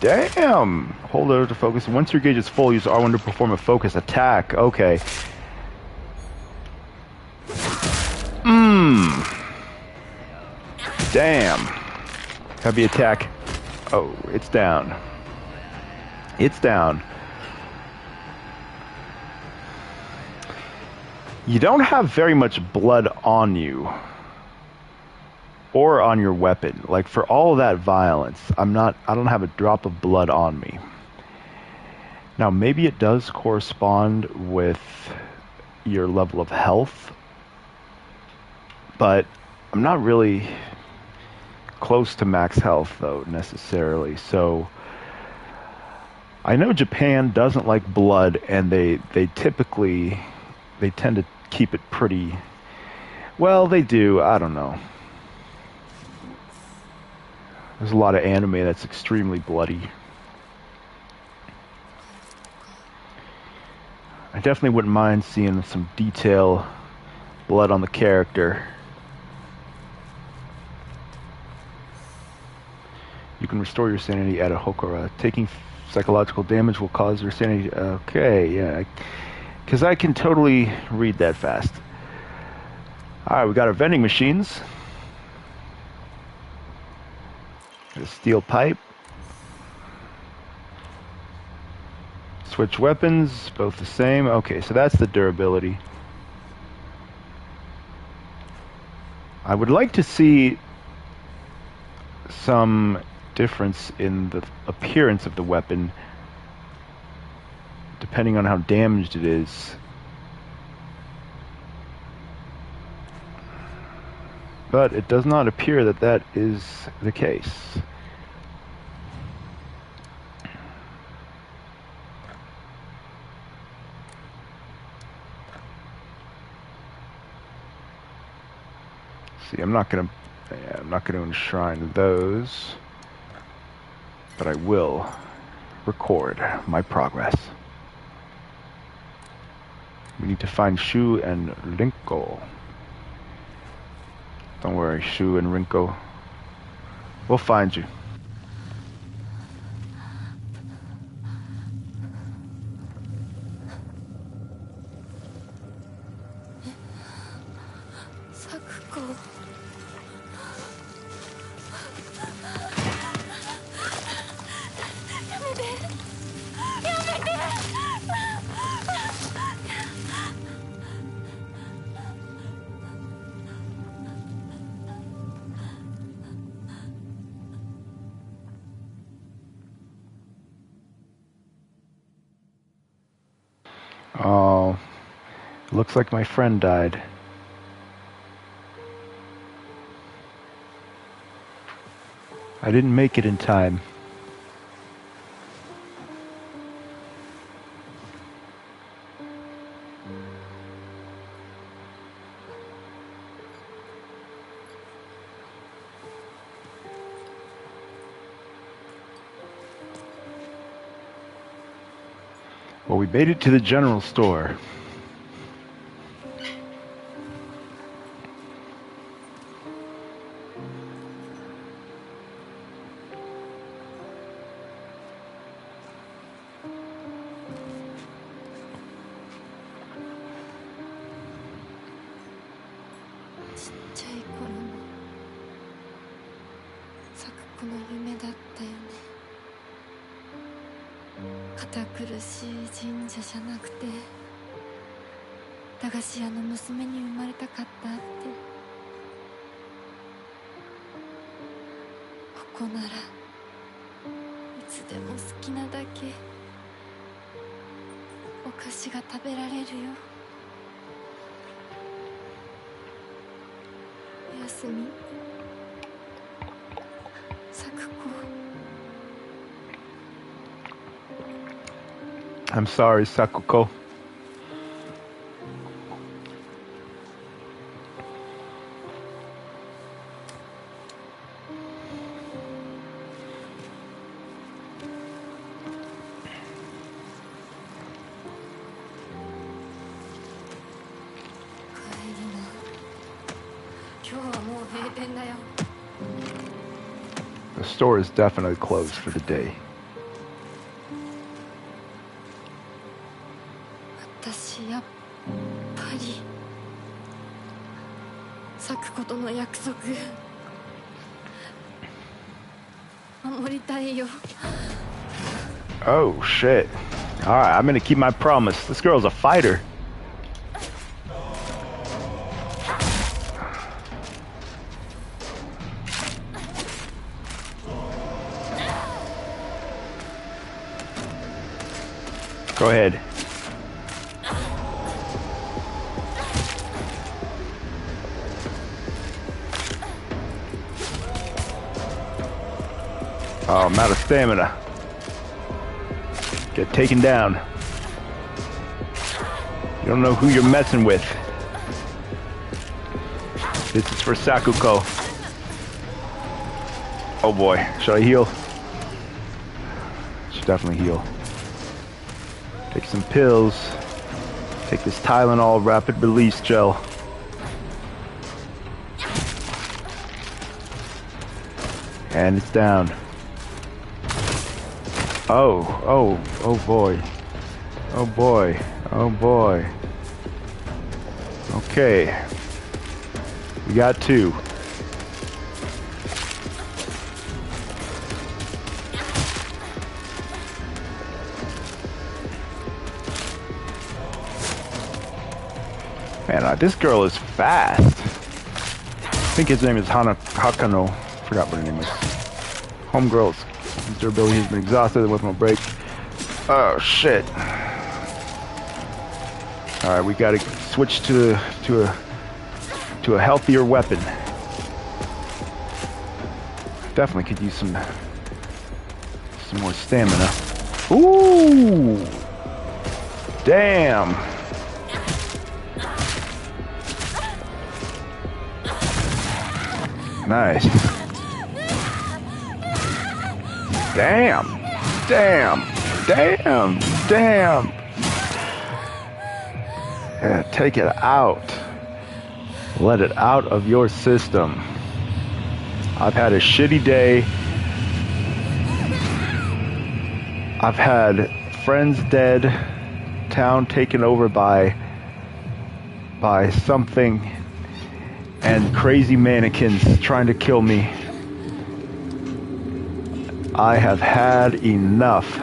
Damn! Hold R to focus. Once your gauge is full, use R1 to perform a focus attack. Okay. Damn. Heavy attack. Oh, it's down. It's down. You don't have very much blood on you. Or on your weapon. Like, for all of that violence, I don't have a drop of blood on me. Now, maybe it does correspond with your level of health, but I'm not really close to max health, though, necessarily. So I know Japan doesn't like blood, and they typically they tend to keep it pretty well. They do. I don't know. There's a lot of anime that's extremely bloody. I definitely wouldn't mind seeing some detail, blood on the character. You can restore your sanity at a Hokora. Taking psychological damage will cause your sanity. Okay, yeah. Because I can totally read that fast. Alright, we got our vending machines. Got a steel pipe. Switch weapons, both the same. Okay, so that's the durability. I would like to see some difference in the appearance of the weapon depending on how damaged it is. But it does not appear that that is the case. See, I'm not gonna enshrine those, but I will record my progress. We need to find Shu and Rinko. Don't worry, Shu and Rinko. We'll find you. Oh, looks like my friend died. I didn't make it in time. Well, we made it to the general store. I'm sorry, Sakuko. The store is definitely closed for the day. Oh shit. Alright, I'm gonna keep my promise. This girl's a fighter. Go ahead. Oh, I'm out of stamina. Get taken down. You don't know who you're messing with. This is for Sakuko. Oh boy, should I heal? Should definitely heal. Take some pills. Take this Tylenol rapid release gel. And it's down. Oh boy. Oh boy. Oh boy. Okay. We got 2. Man, this girl is fast. I think his name is Hakano. Forgot what her name is. Homegirl's durability has been exhausted. The weapon will break. Oh shit! All right, we got to switch to a healthier weapon. Definitely could use some more stamina. Ooh! Damn! Nice. Damn. Damn. Damn. Damn. Yeah, take it out. Let it out of your system. I've had a shitty day. I've had friends dead, town taken over by something, and crazy mannequins trying to kill me. I have had enough.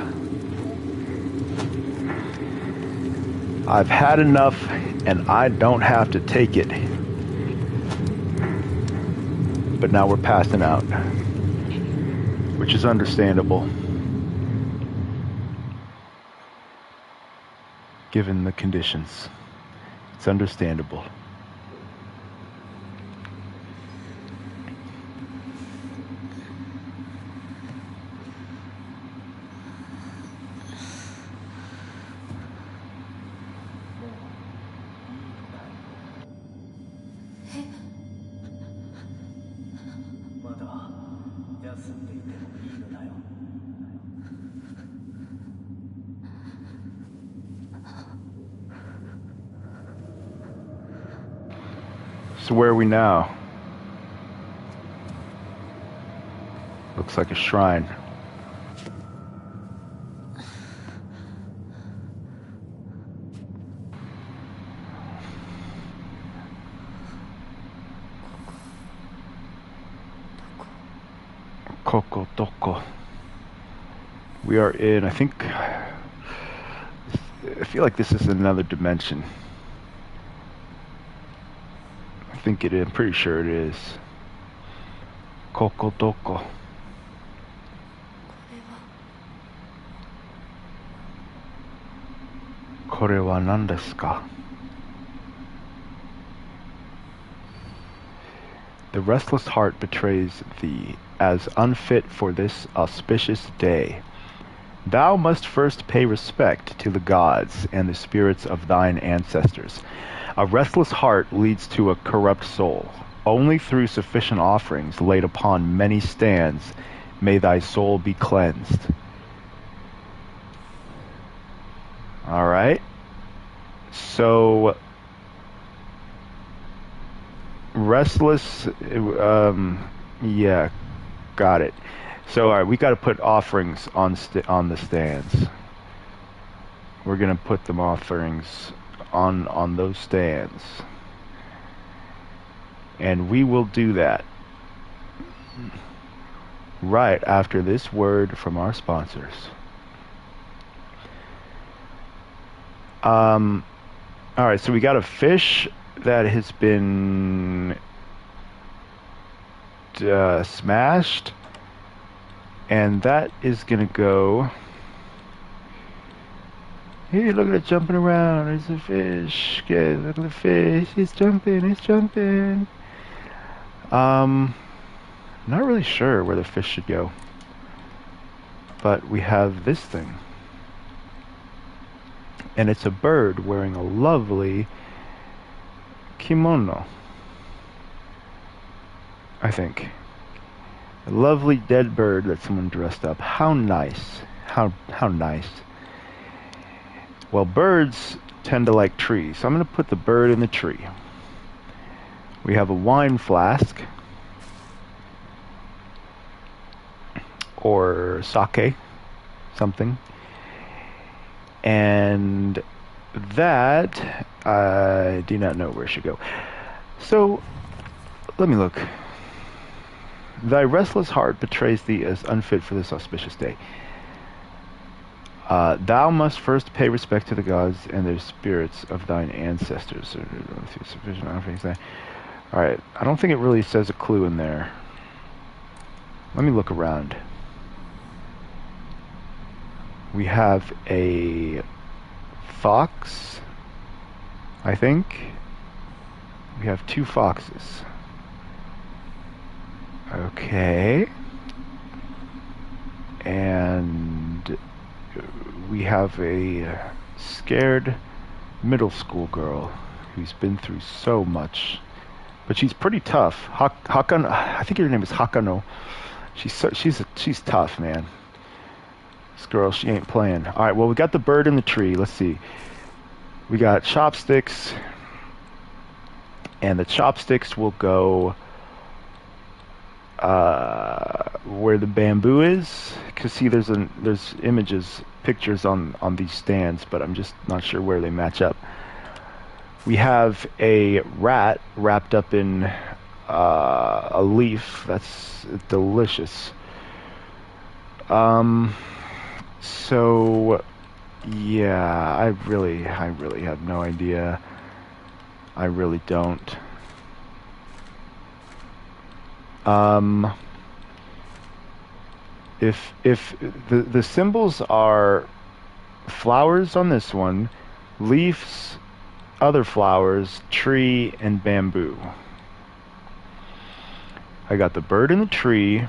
I've had enough, and I don't have to take it. But now we're passing out, which is understandable, given the conditions. It's understandable. So where are we now? Looks like a shrine. Koko Toko. We are in, I feel like this is another dimension. I'm pretty sure it is. Koko Toko. Kore wa nan desu ka? The restless heart betrays thee as unfit for this auspicious day. Thou must first pay respect to the gods and the spirits of thine ancestors. A restless heart leads to a corrupt soul. Only through sufficient offerings laid upon many stands may thy soul be cleansed. All right. So, restless, yeah, got it. So, all right, we got to put offerings on the stands. We're gonna put them offerings on those stands, and we will do that right after this word from our sponsors. All right, so we got a fish that has been smashed, and that is gonna go. Hey, look at it jumping around. There's a fish. Okay, look at the fish. He's jumping. He's jumping. Not really sure where the fish should go. but we have this thing. And it's a bird wearing a lovely kimono, I think. A lovely dead bird that someone dressed up. How nice. How nice. Well, birds tend to like trees, so I'm going to put the bird in the tree. We have a wine flask, or sake, something. And that, I do not know where it should go. So, let me look. Thy restless heart betrays thee as unfit for this auspicious day. Thou must first pay respect to the gods and their spirits of thine ancestors. Alright, I don't think it really says a clue in there. Let me look around. We have a fox, I think. We have 2 foxes. Okay. And we have a scared middle school girl who's been through so much. But she's pretty tough. Hakano, I think her name is Hakano. She's tough, man. This girl, she ain't playing. All right, well, we got the bird in the tree. Let's see. We got chopsticks, and the chopsticks will go where the bamboo is. Cause see, there's pictures on these stands, but I'm just not sure where they match up. We have a rat wrapped up in a leaf. That's delicious. So yeah, I really have no idea. I really don't. If the symbols are flowers on this one, leaves, other flowers, tree, and bamboo. I got the bird in the tree.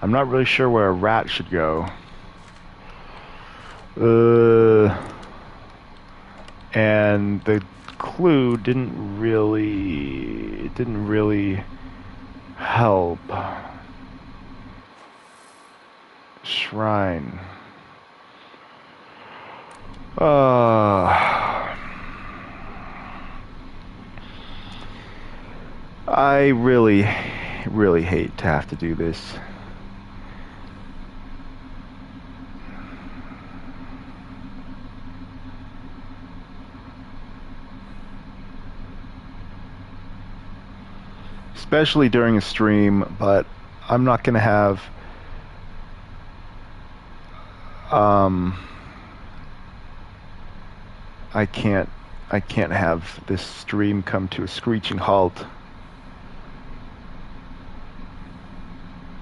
I'm not really sure where a rat should go. And the clue didn't really help. Shrine. I really hate to have to do this. Especially during a stream, but I'm not gonna have I can't have this stream come to a screeching halt.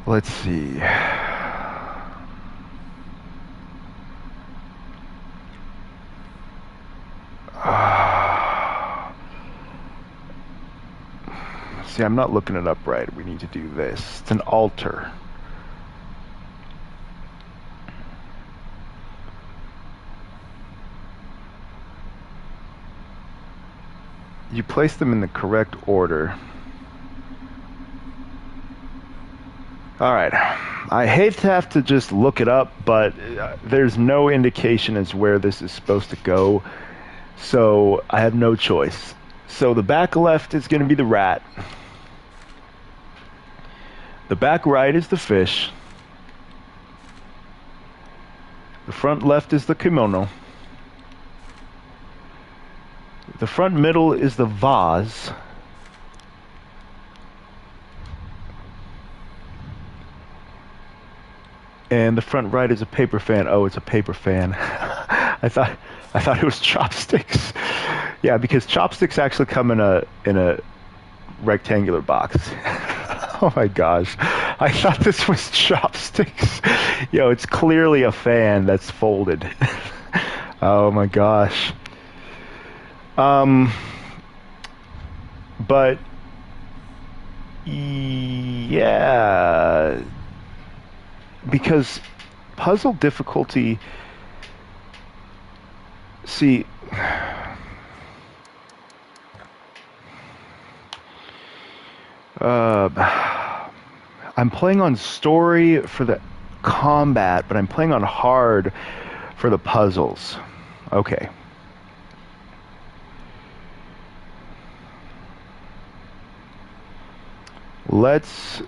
Let's see. See, I'm not looking it up right. We need to do this. It's an altar. You place them in the correct order. Alright. I hate to have to just look it up, but there's no indication as where this is supposed to go. So I have no choice. So the back left is going to be the rat. The back right is the fish. The front left is the kimono. The front middle is the vase. And the front right is a paper fan. Oh, it's a paper fan. I thought it was chopsticks. Yeah, because chopsticks actually come in a rectangular box. Oh my gosh. I thought this was chopsticks. Yo, it's clearly a fan that's folded. Oh my gosh. But yeah, because puzzle difficulty... See... I'm playing on story for the combat, but I'm playing on hard for the puzzles. Okay. Let's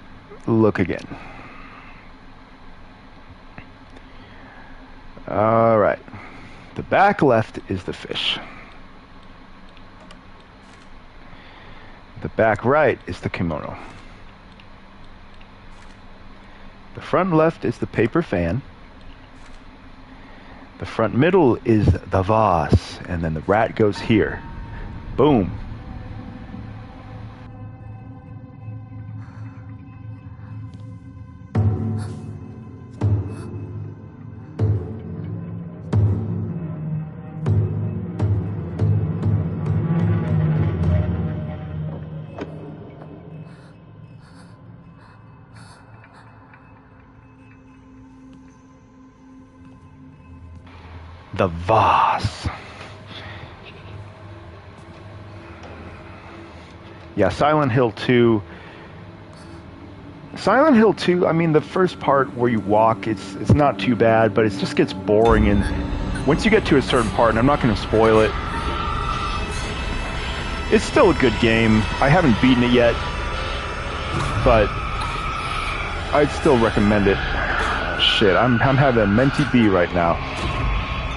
look again. All right. The back left is the fish. The back right is the kimono. The front left is the paper fan. The front middle is the vase, and then the rat goes here. Boom. The vase. Yeah, Silent Hill 2. Silent Hill 2, I mean, the first part where you walk, it's not too bad, but it just gets boring, and once you get to a certain part, and I'm not going to spoil it, it's still a good game. I haven't beaten it yet, but I'd still recommend it. Shit, I'm having a Menti B right now.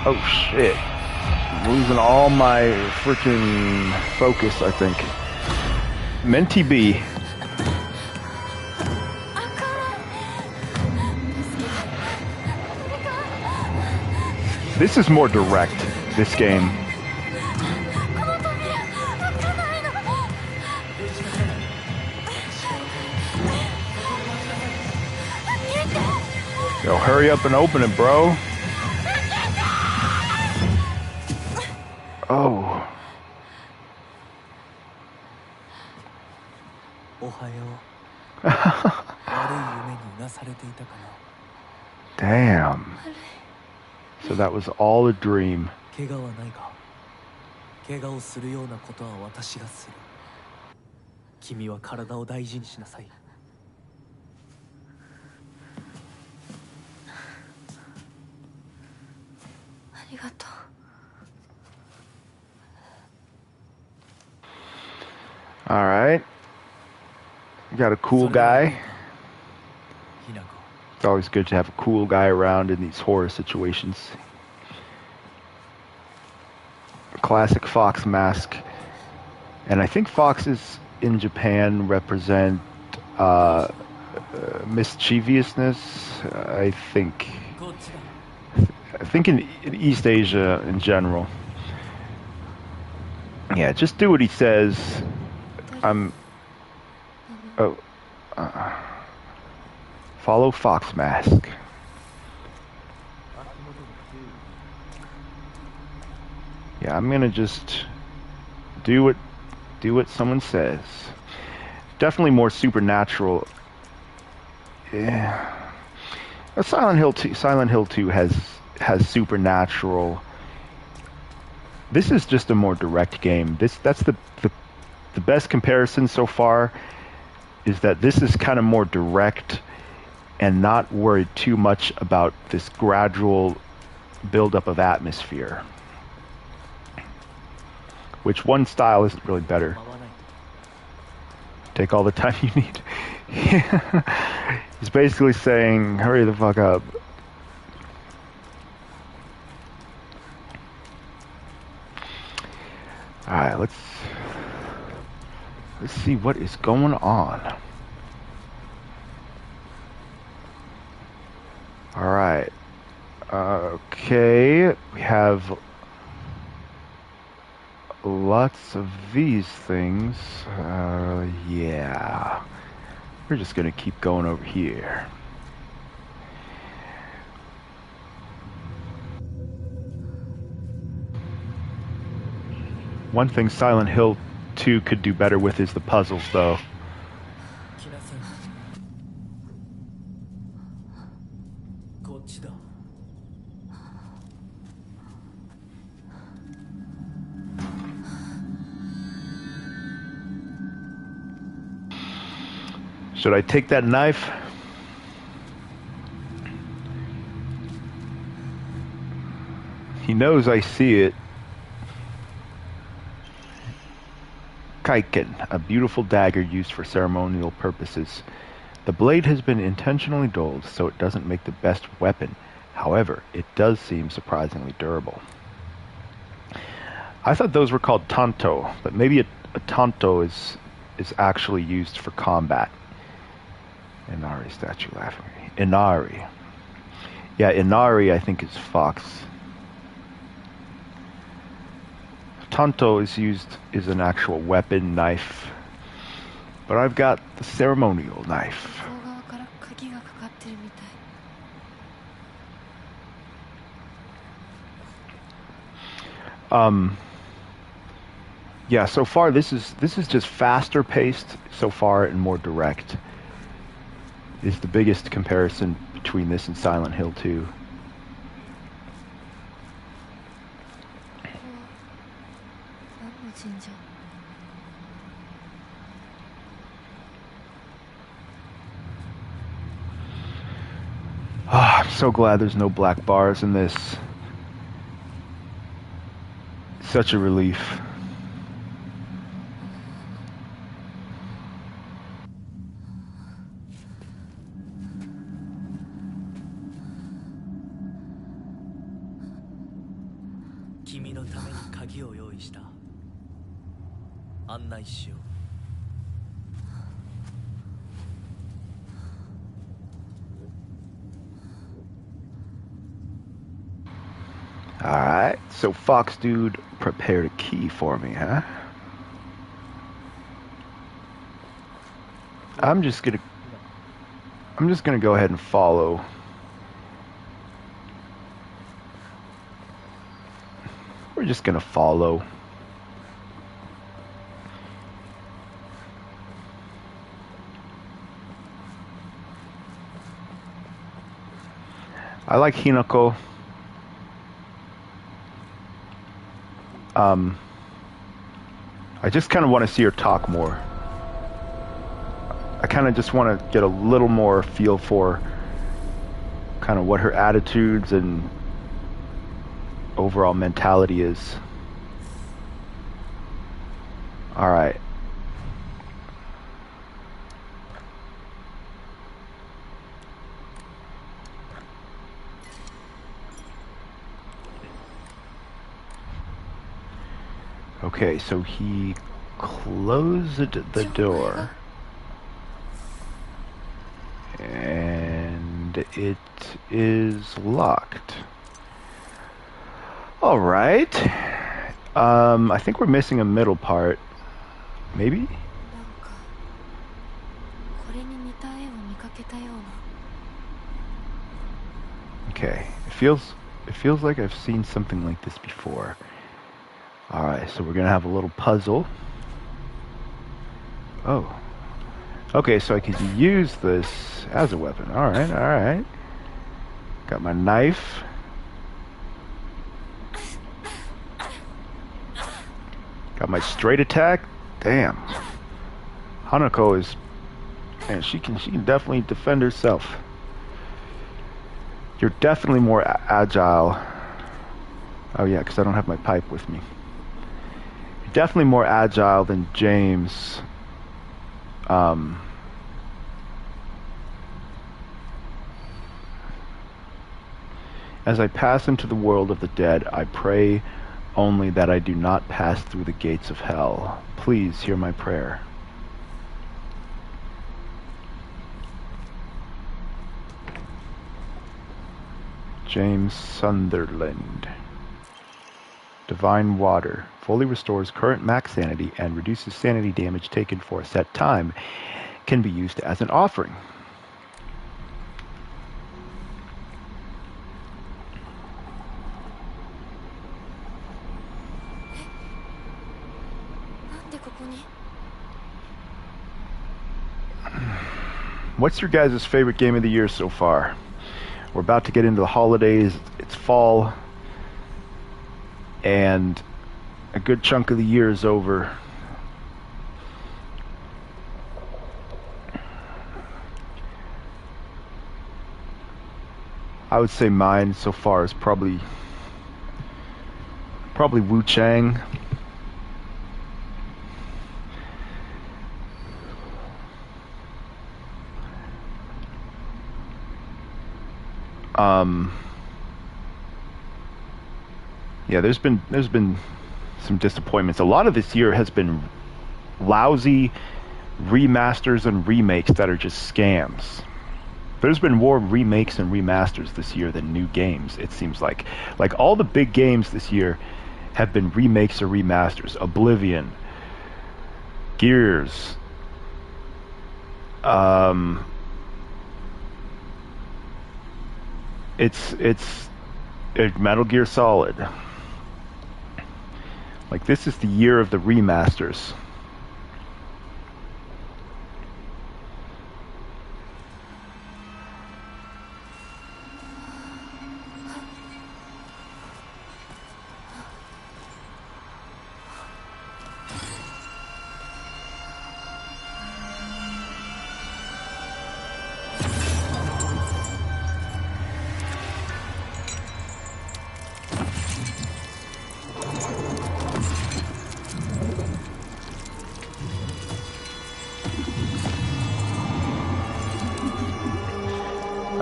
Oh shit. I'm losing all my freaking focus, I think. Menti B. This is more direct, this game. Yo, hurry up and open it, bro. Oh. Damn. So that was all a dream. All right. You got a cool guy. It's always good to have a cool guy around in these horror situations. Classic fox mask. And I think foxes in Japan represent mischievousness. I think in East Asia in general. Yeah, just do what he says. Follow Fox Mask. Yeah, I'm gonna just do what someone says. Definitely more supernatural. Yeah. Silent Hill 2 has supernatural. This is just a more direct game. That's the best comparison so far, is that this is kind of more direct and not worried too much about this gradual buildup of atmosphere. Which one style isn't really better? Take all the time you need. He's basically saying, hurry the fuck up. Alright, let's see what is going on. Alright. Okay, we have lots of these things. Yeah. We're just gonna keep going over here. One thing Silent Hill 2 could do better with is the puzzles, though. Should I take that knife? He knows I see it. Kaiken, a beautiful dagger used for ceremonial purposes. The blade has been intentionally dulled so it doesn't make the best weapon. However, it does seem surprisingly durable. I thought those were called tanto, but maybe a tanto is actually used for combat. Inari statue laughing. Inari. Yeah, Inari I think is fox. Tanto is used as an actual weapon, knife. But I've got the ceremonial knife. Yeah, so far this is just faster paced so far and more direct. Is the biggest comparison between this and Silent Hill 2. I'm so glad there's no black bars in this. Such a relief. Alright, so Fox Dude prepared a key for me, huh? I'm just gonna go ahead and follow. We're just gonna follow. I like Hinako. I just kind of want to see her talk more. I kind of just want to get a little more feel for kind of what her attitudes and overall mentality is. All right. Okay, so he closed the door. And it is locked. All right. I think we're missing a middle part. Maybe? Okay. It feels like I've seen something like this before. All right, so we're gonna have a little puzzle. Oh. Okay, so I could use this as a weapon. All right. Got my knife. Got my straight attack. Damn. Hanako is, man, she can definitely defend herself. You're definitely more agile. Oh yeah, because I don't have my pipe with me. You're definitely more agile than James. As I pass into the world of the dead, I pray only that I do not pass through the gates of hell. Please hear my prayer. James Sunderland. Divine Water. Fully restores current max sanity and reduces sanity damage taken for a set time. Can be used as an offering. What's your guys' favorite game of the year so far? We're about to get into the holidays. It's fall. And a good chunk of the year is over. I would say mine so far is probably Wu Chang. Yeah, there's been some disappointments. A lot of this year has been lousy remasters and remakes that are just scams. There's been more remakes and remasters this year than new games, it seems like. Like, all the big games this year have been remakes or remasters. Oblivion, Gears, it's Metal Gear Solid. Like, this is the year of the remasters.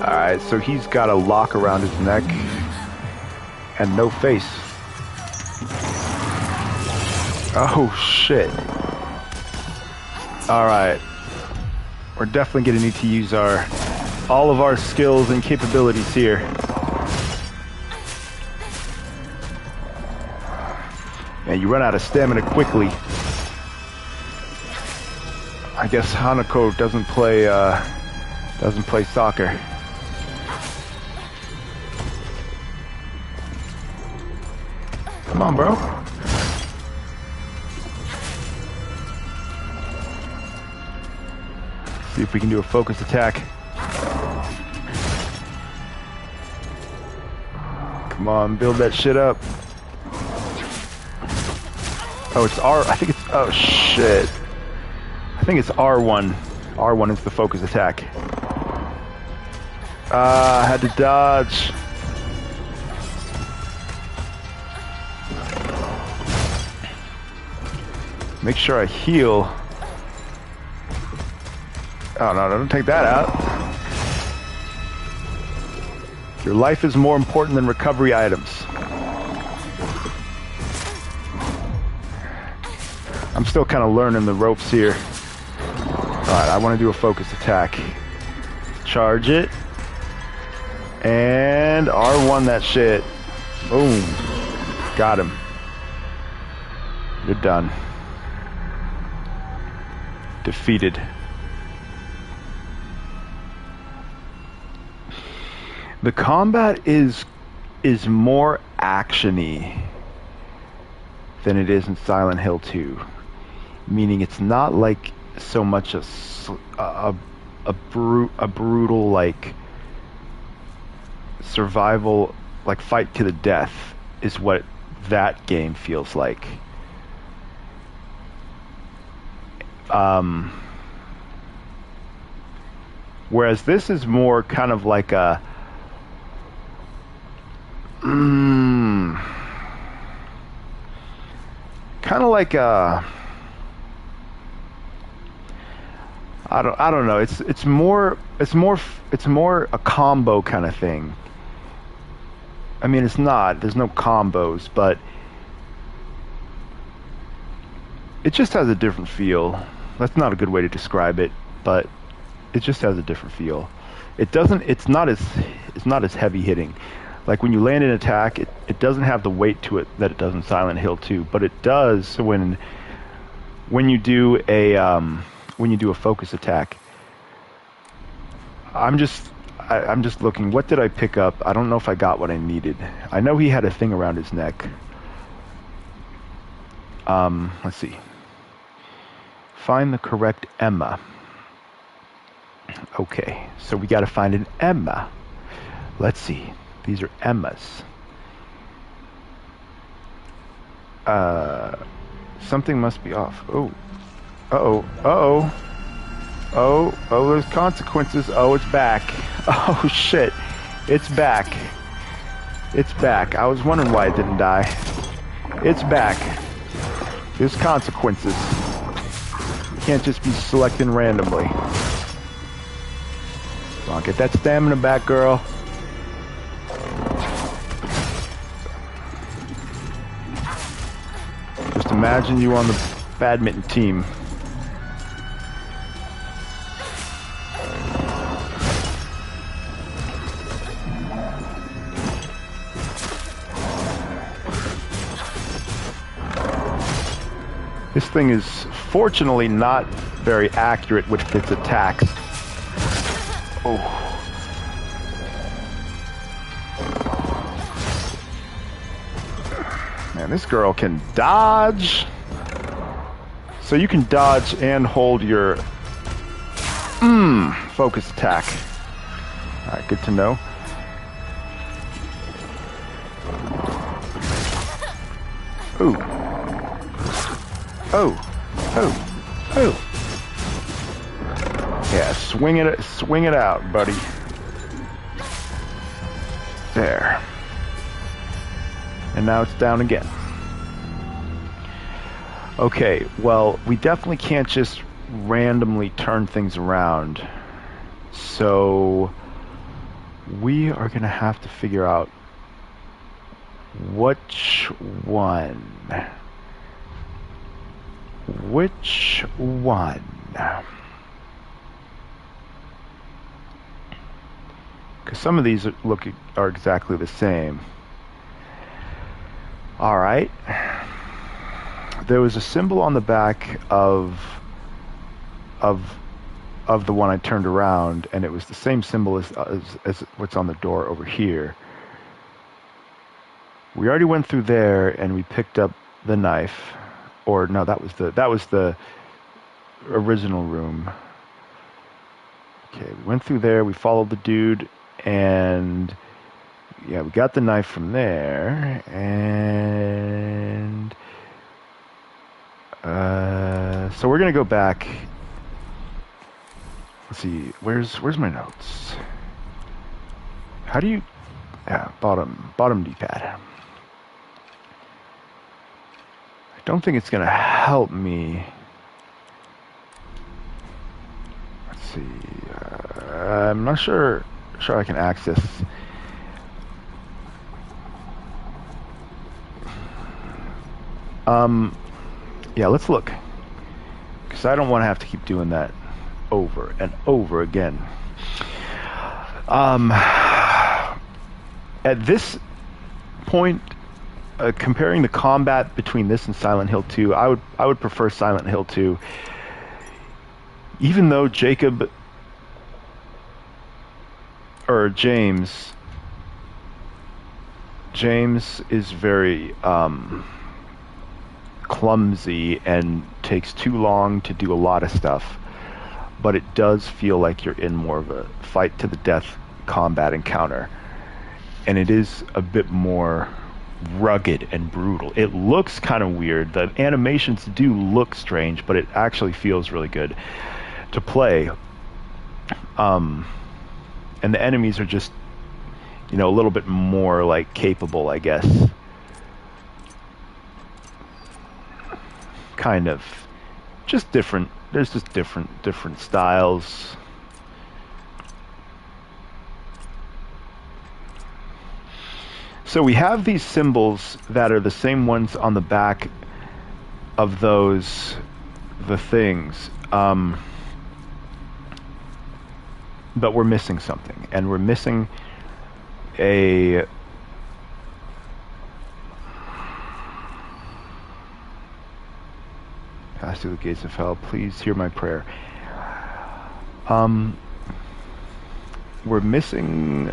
Alright, so he's got a lock around his neck and no face. Oh shit. Alright. We're definitely gonna need to use all of our skills and capabilities here. Man, you run out of stamina quickly. I guess Hanako doesn't play soccer. Come on, bro. See if we can do a focus attack. Come on, build that shit up. Oh, it's R. I think it's. Oh, shit. I think it's R1. R1 is the focus attack. I had to dodge. Make sure I heal. Oh no, don't take that out. Your life is more important than recovery items. I'm still kind of learning the ropes here. Alright, I want to do a focus attack. Charge it. And R1 that shit. Boom. Got him. You're done. Defeated. The combat is more action-y than it is in Silent Hill 2. Meaning it's not like so much a brutal like survival, like fight to the death is what that game feels like. Whereas this is more kind of like a kind of like a I don't know. It's more a combo kind of thing. I mean, it's not. There's no combos, but it just has a different feel. That's not a good way to describe it, but it just has a different feel. It doesn't. It's not as heavy hitting. Like when you land an attack, it doesn't have the weight to it that it does in Silent Hill 2, but it does when you do a focus attack. I'm just looking. What did I pick up? I don't know if I got what I needed. I know he had a thing around his neck. Let's see. Find the correct Emma. Okay, so we got to find an Emma. Let's see. These are Emmas. Something must be off. Oh. Uh-oh. Uh-oh. Oh, there's consequences. Oh, it's back. Oh, shit. It's back. It's back. I was wondering why it didn't die. It's back. There's consequences. You can't just be selecting randomly. Come on, get that stamina back, girl. Just imagine you on the badminton team. This thing is fortunately not very accurate with its attacks. Oh. Man, this girl can dodge. So you can dodge and hold your focus attack. Alright, good to know. Ooh. Oh. Oh. Oh. Yeah, swing it out, buddy. There. And now it's down again. Okay, well, we definitely can't just randomly turn things around. So we are going to have to figure out which one. Which one? Because some of these are exactly the same. All right. There was a symbol on the back of the one I turned around, and it was the same symbol as what's on the door over here. We already went through there, and we picked up the knife. Or no, that was the original room. Okay, we went through there. We followed the dude, and yeah, we got the knife from there, and so we're gonna go back. Let's see, where's my notes? How do you? Yeah, bottom D-pad. I don't think it's gonna help me. Let's see. I'm not sure I can access. Yeah, let's look. Because I don't want to have to keep doing that over and over again. At this point, comparing the combat between this and Silent Hill 2, I would prefer Silent Hill 2. Even though James is very clumsy and takes too long to do a lot of stuff, but it does feel like you're in more of a fight to the death combat encounter, and it is a bit more rugged and brutal. It looks kind of weird. The animations do look strange, but it actually feels really good to play. And the enemies are just, a little bit more like capable, I guess. Kind of. Just different. There's just different styles. So we have these symbols that are the same ones on the back of the things. But we're missing something, and we're missing a pass through the gates of hell. Please hear my prayer. We're missing.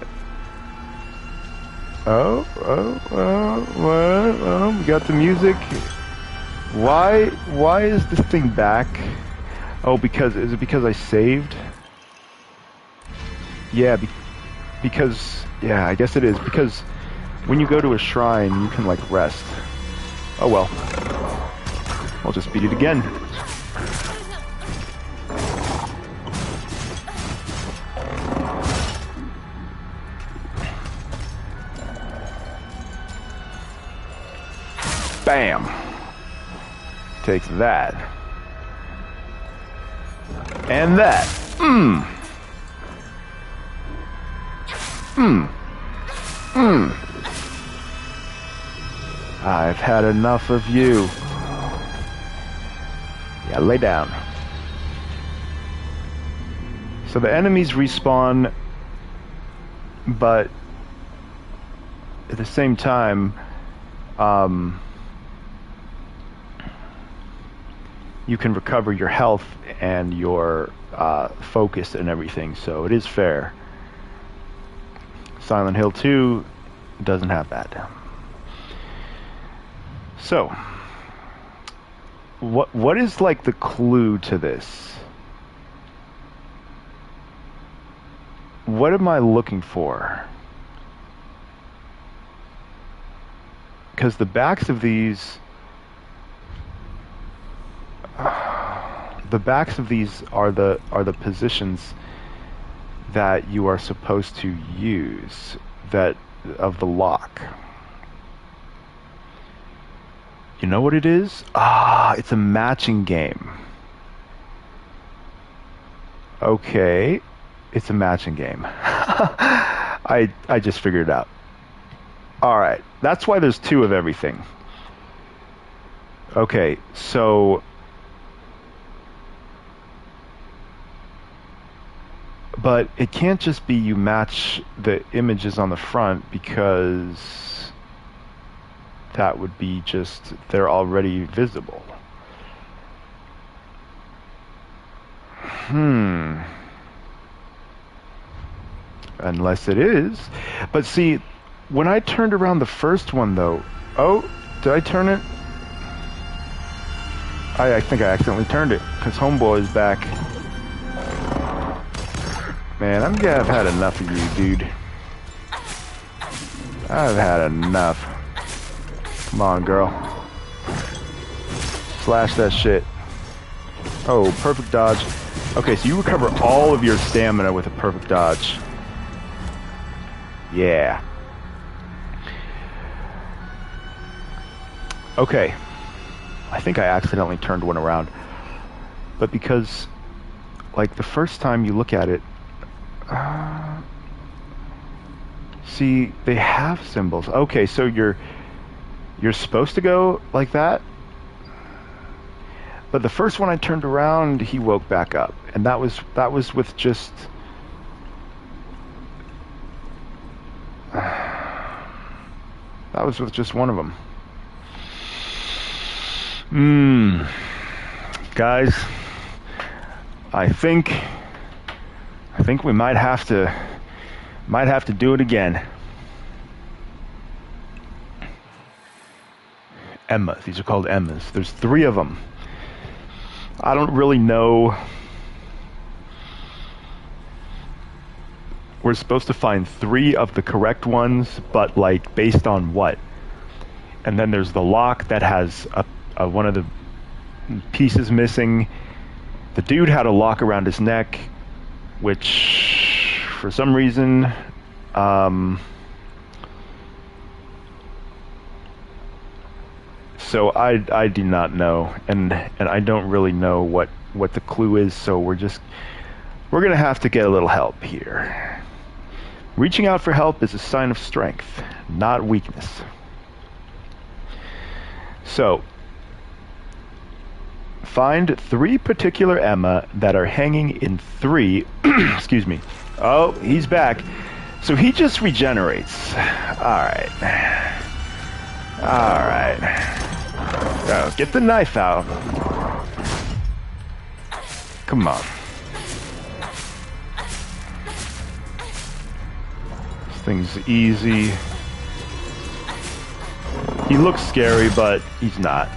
Oh, we got the music. Why is this thing back? Oh, is it because I saved? Yeah, because, yeah, I guess it is. Because when you go to a shrine, you can, rest. Oh, well. I'll just beat it again. Bam. Takes that. And that. I've had enough of you. Yeah, lay down. So the enemies respawn, but at the same time, you can recover your health and your focus and everything, so it is fair. Silent Hill 2 doesn't have that. So, what is like the clue to this? What am I looking for? Because the backs of these are the positions that you are supposed to use of the lock. You know what it is? It's a matching game. Okay, it's a matching game. I just figured it out. All right, that's why there's 2 of everything. Okay, so but it can't just be you match the images on the front, because that would be just, they're already visible. Unless it is. But see, when I turned around the first one though, did I turn it? I think I accidentally turned it, because Homeboy is back. Man, I've had enough of you, dude. I've had enough. Come on, girl. Slash that shit. Oh, perfect dodge. Okay, so you recover all of your stamina with a perfect dodge. Yeah. Okay. I think I accidentally turned one around. But because, like, the first time you look at it, see, they have symbols. Okay, so you're supposed to go like that? But the first one I turned around, he woke back up. And that was with just... that was with just one of them. Guys, I think we might have to do it again. Emma. These are called Emmas. There's 3 of them. I don't really know. We're supposed to find 3 of the correct ones, but like based on what? And then there's the lock that has one of the pieces missing. The dude had a lock around his neck, which for some reason so I do not know, and I don't really know what the clue is, so we're gonna have to get a little help here. Reaching out for help is a sign of strength, not weakness. So find 3 particular Emma that are hanging in 3 excuse me. Oh, he's back. So he just regenerates. Alright. Oh, get the knife out. Come on. This thing's easy. He looks scary, but he's not.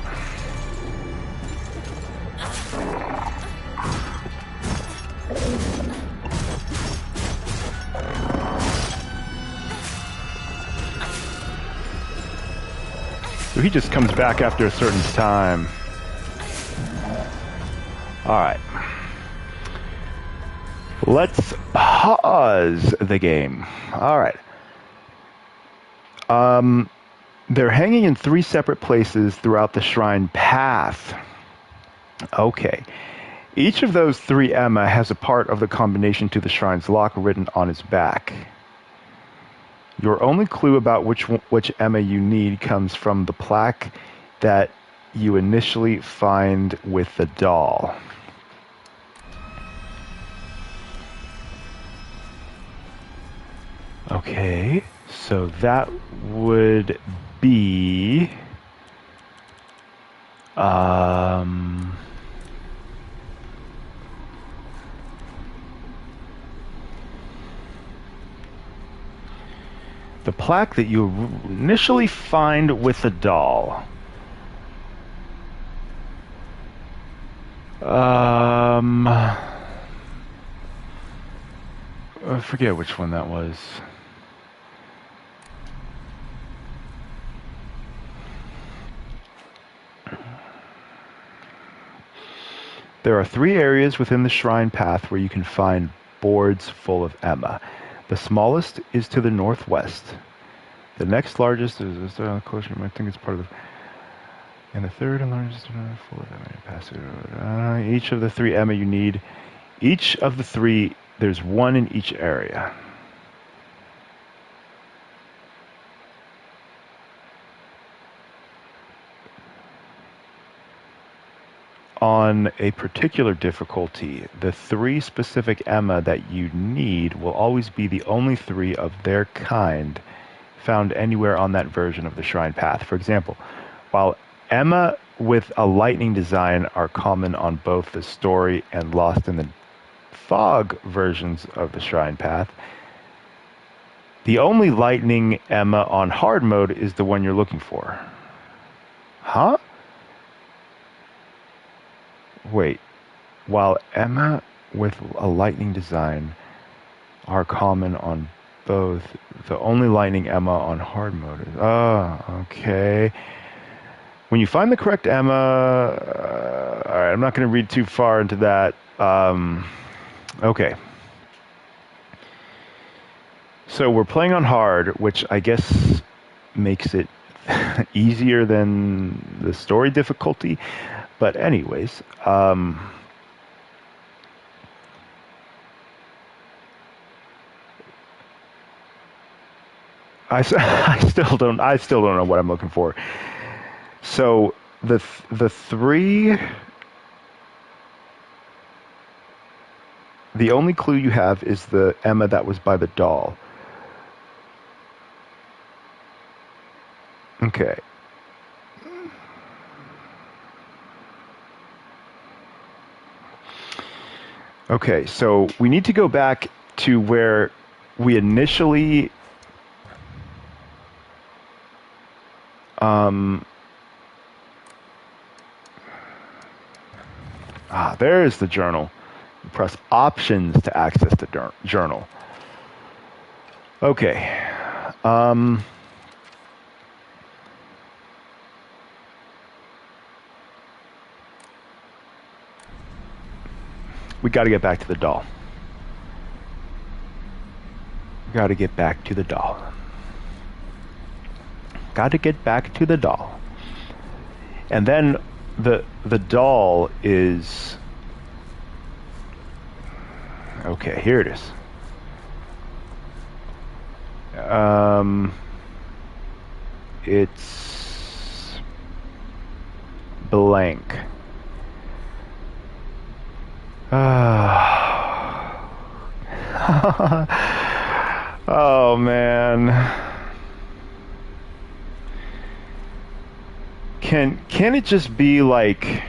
So he just comes back after a certain time. Alright. Let's pause the game. Alright. They're hanging in 3 separate places throughout the shrine path. Okay. Each of those 3 Emma has a part of the combination to the shrine's lock written on its back. Your only clue about which Emma you need comes from the plaque that you initially find with the doll. Okay, so that would be the plaque that you initially find with the doll. I forget which one that was. There are 3 areas within the shrine path where you can find boards full of Emma. The smallest is to the northwest. The next largest is closer. I think it's part of the. And the third and largest full of Emma. Each of the 3 Emma you need. Each of the 3, there's 1 in each area. On a particular difficulty, the 3 specific Emma that you need will always be the only 3 of their kind found anywhere on that version of the shrine path. For example, while Emma with a lightning design are common on both the story and Lost in the Fog versions of the shrine path, the only lightning Emma on hard mode is the one you're looking for. Huh? Wait, while Emma with a lightning design are common on both, the only lightning Emma on hard mode is... Oh, okay. When you find the correct Emma... Alright, I'm not going to read too far into that. Okay. So we're playing on hard, which I guess makes it easier than the story difficulty. But anyways, I still don't know what I'm looking for. So the 3, the only clue you have is the Emma that was by the doll. Okay. Okay, so we need to go back to where we initially there's the journal. You press options to access the journal. Okay. We got to get back to the doll. Got to get back to the doll. Got to get back to the doll. And then the doll is... Okay, here it is. It's blank. Oh man. Can it just be like,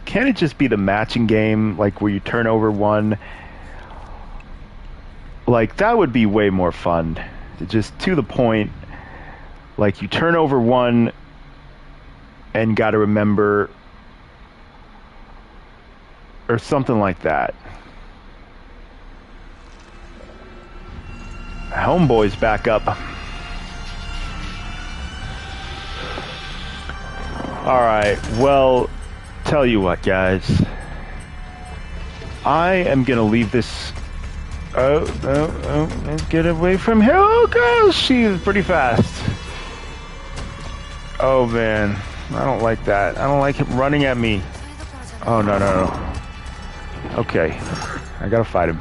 can it just be the matching game, like where you turn over 1? Like that would be way more fun. Just to the point, like you turn over 1 and got to remember, or something like that. Homeboy's back up. Alright, well, tell you what, guys. I am gonna leave this... Oh, get away from here. Oh, gosh, she's pretty fast. Oh man, I don't like that. I don't like him running at me. Oh no, no, no. Okay, I gotta fight him.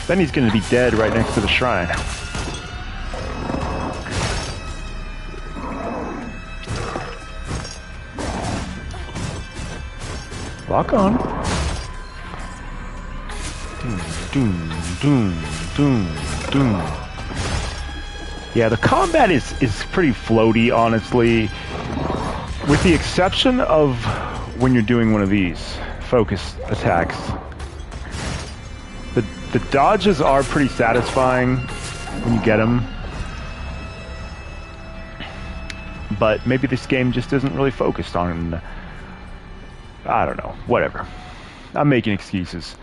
Then he's gonna be dead right next to the shrine. Lock on. Doom, doom, doom, doom, doom. Yeah, the combat is pretty floaty, honestly. With the exception of when you're doing one of these focus attacks. The dodges are pretty satisfying when you get them. But maybe this game just isn't really focused on... I don't know. Whatever. I'm making excuses.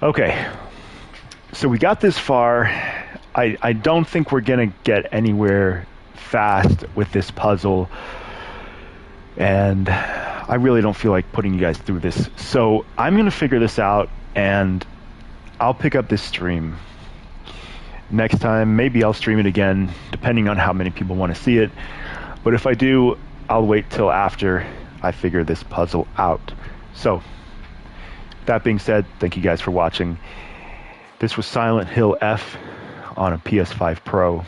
Okay. So we got this far. I don't think we're going to get anywhere fast with this puzzle. And I really don't feel like putting you guys through this. So I'm going to figure this out, and I'll pick up this stream next time. Maybe I'll stream it again, depending on how many people want to see it. But if I do, I'll wait till after I figure this puzzle out. So, that being said, thank you guys for watching. This was Silent Hill F on a PS5 Pro.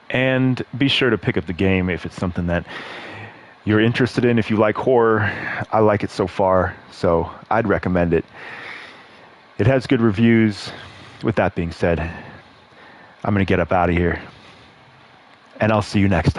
And be sure to pick up the game if it's something that you're interested in. If you like horror, I like it so far, so I'd recommend it. It has good reviews. With that being said, I'm going to get up out of here, and I'll see you next time.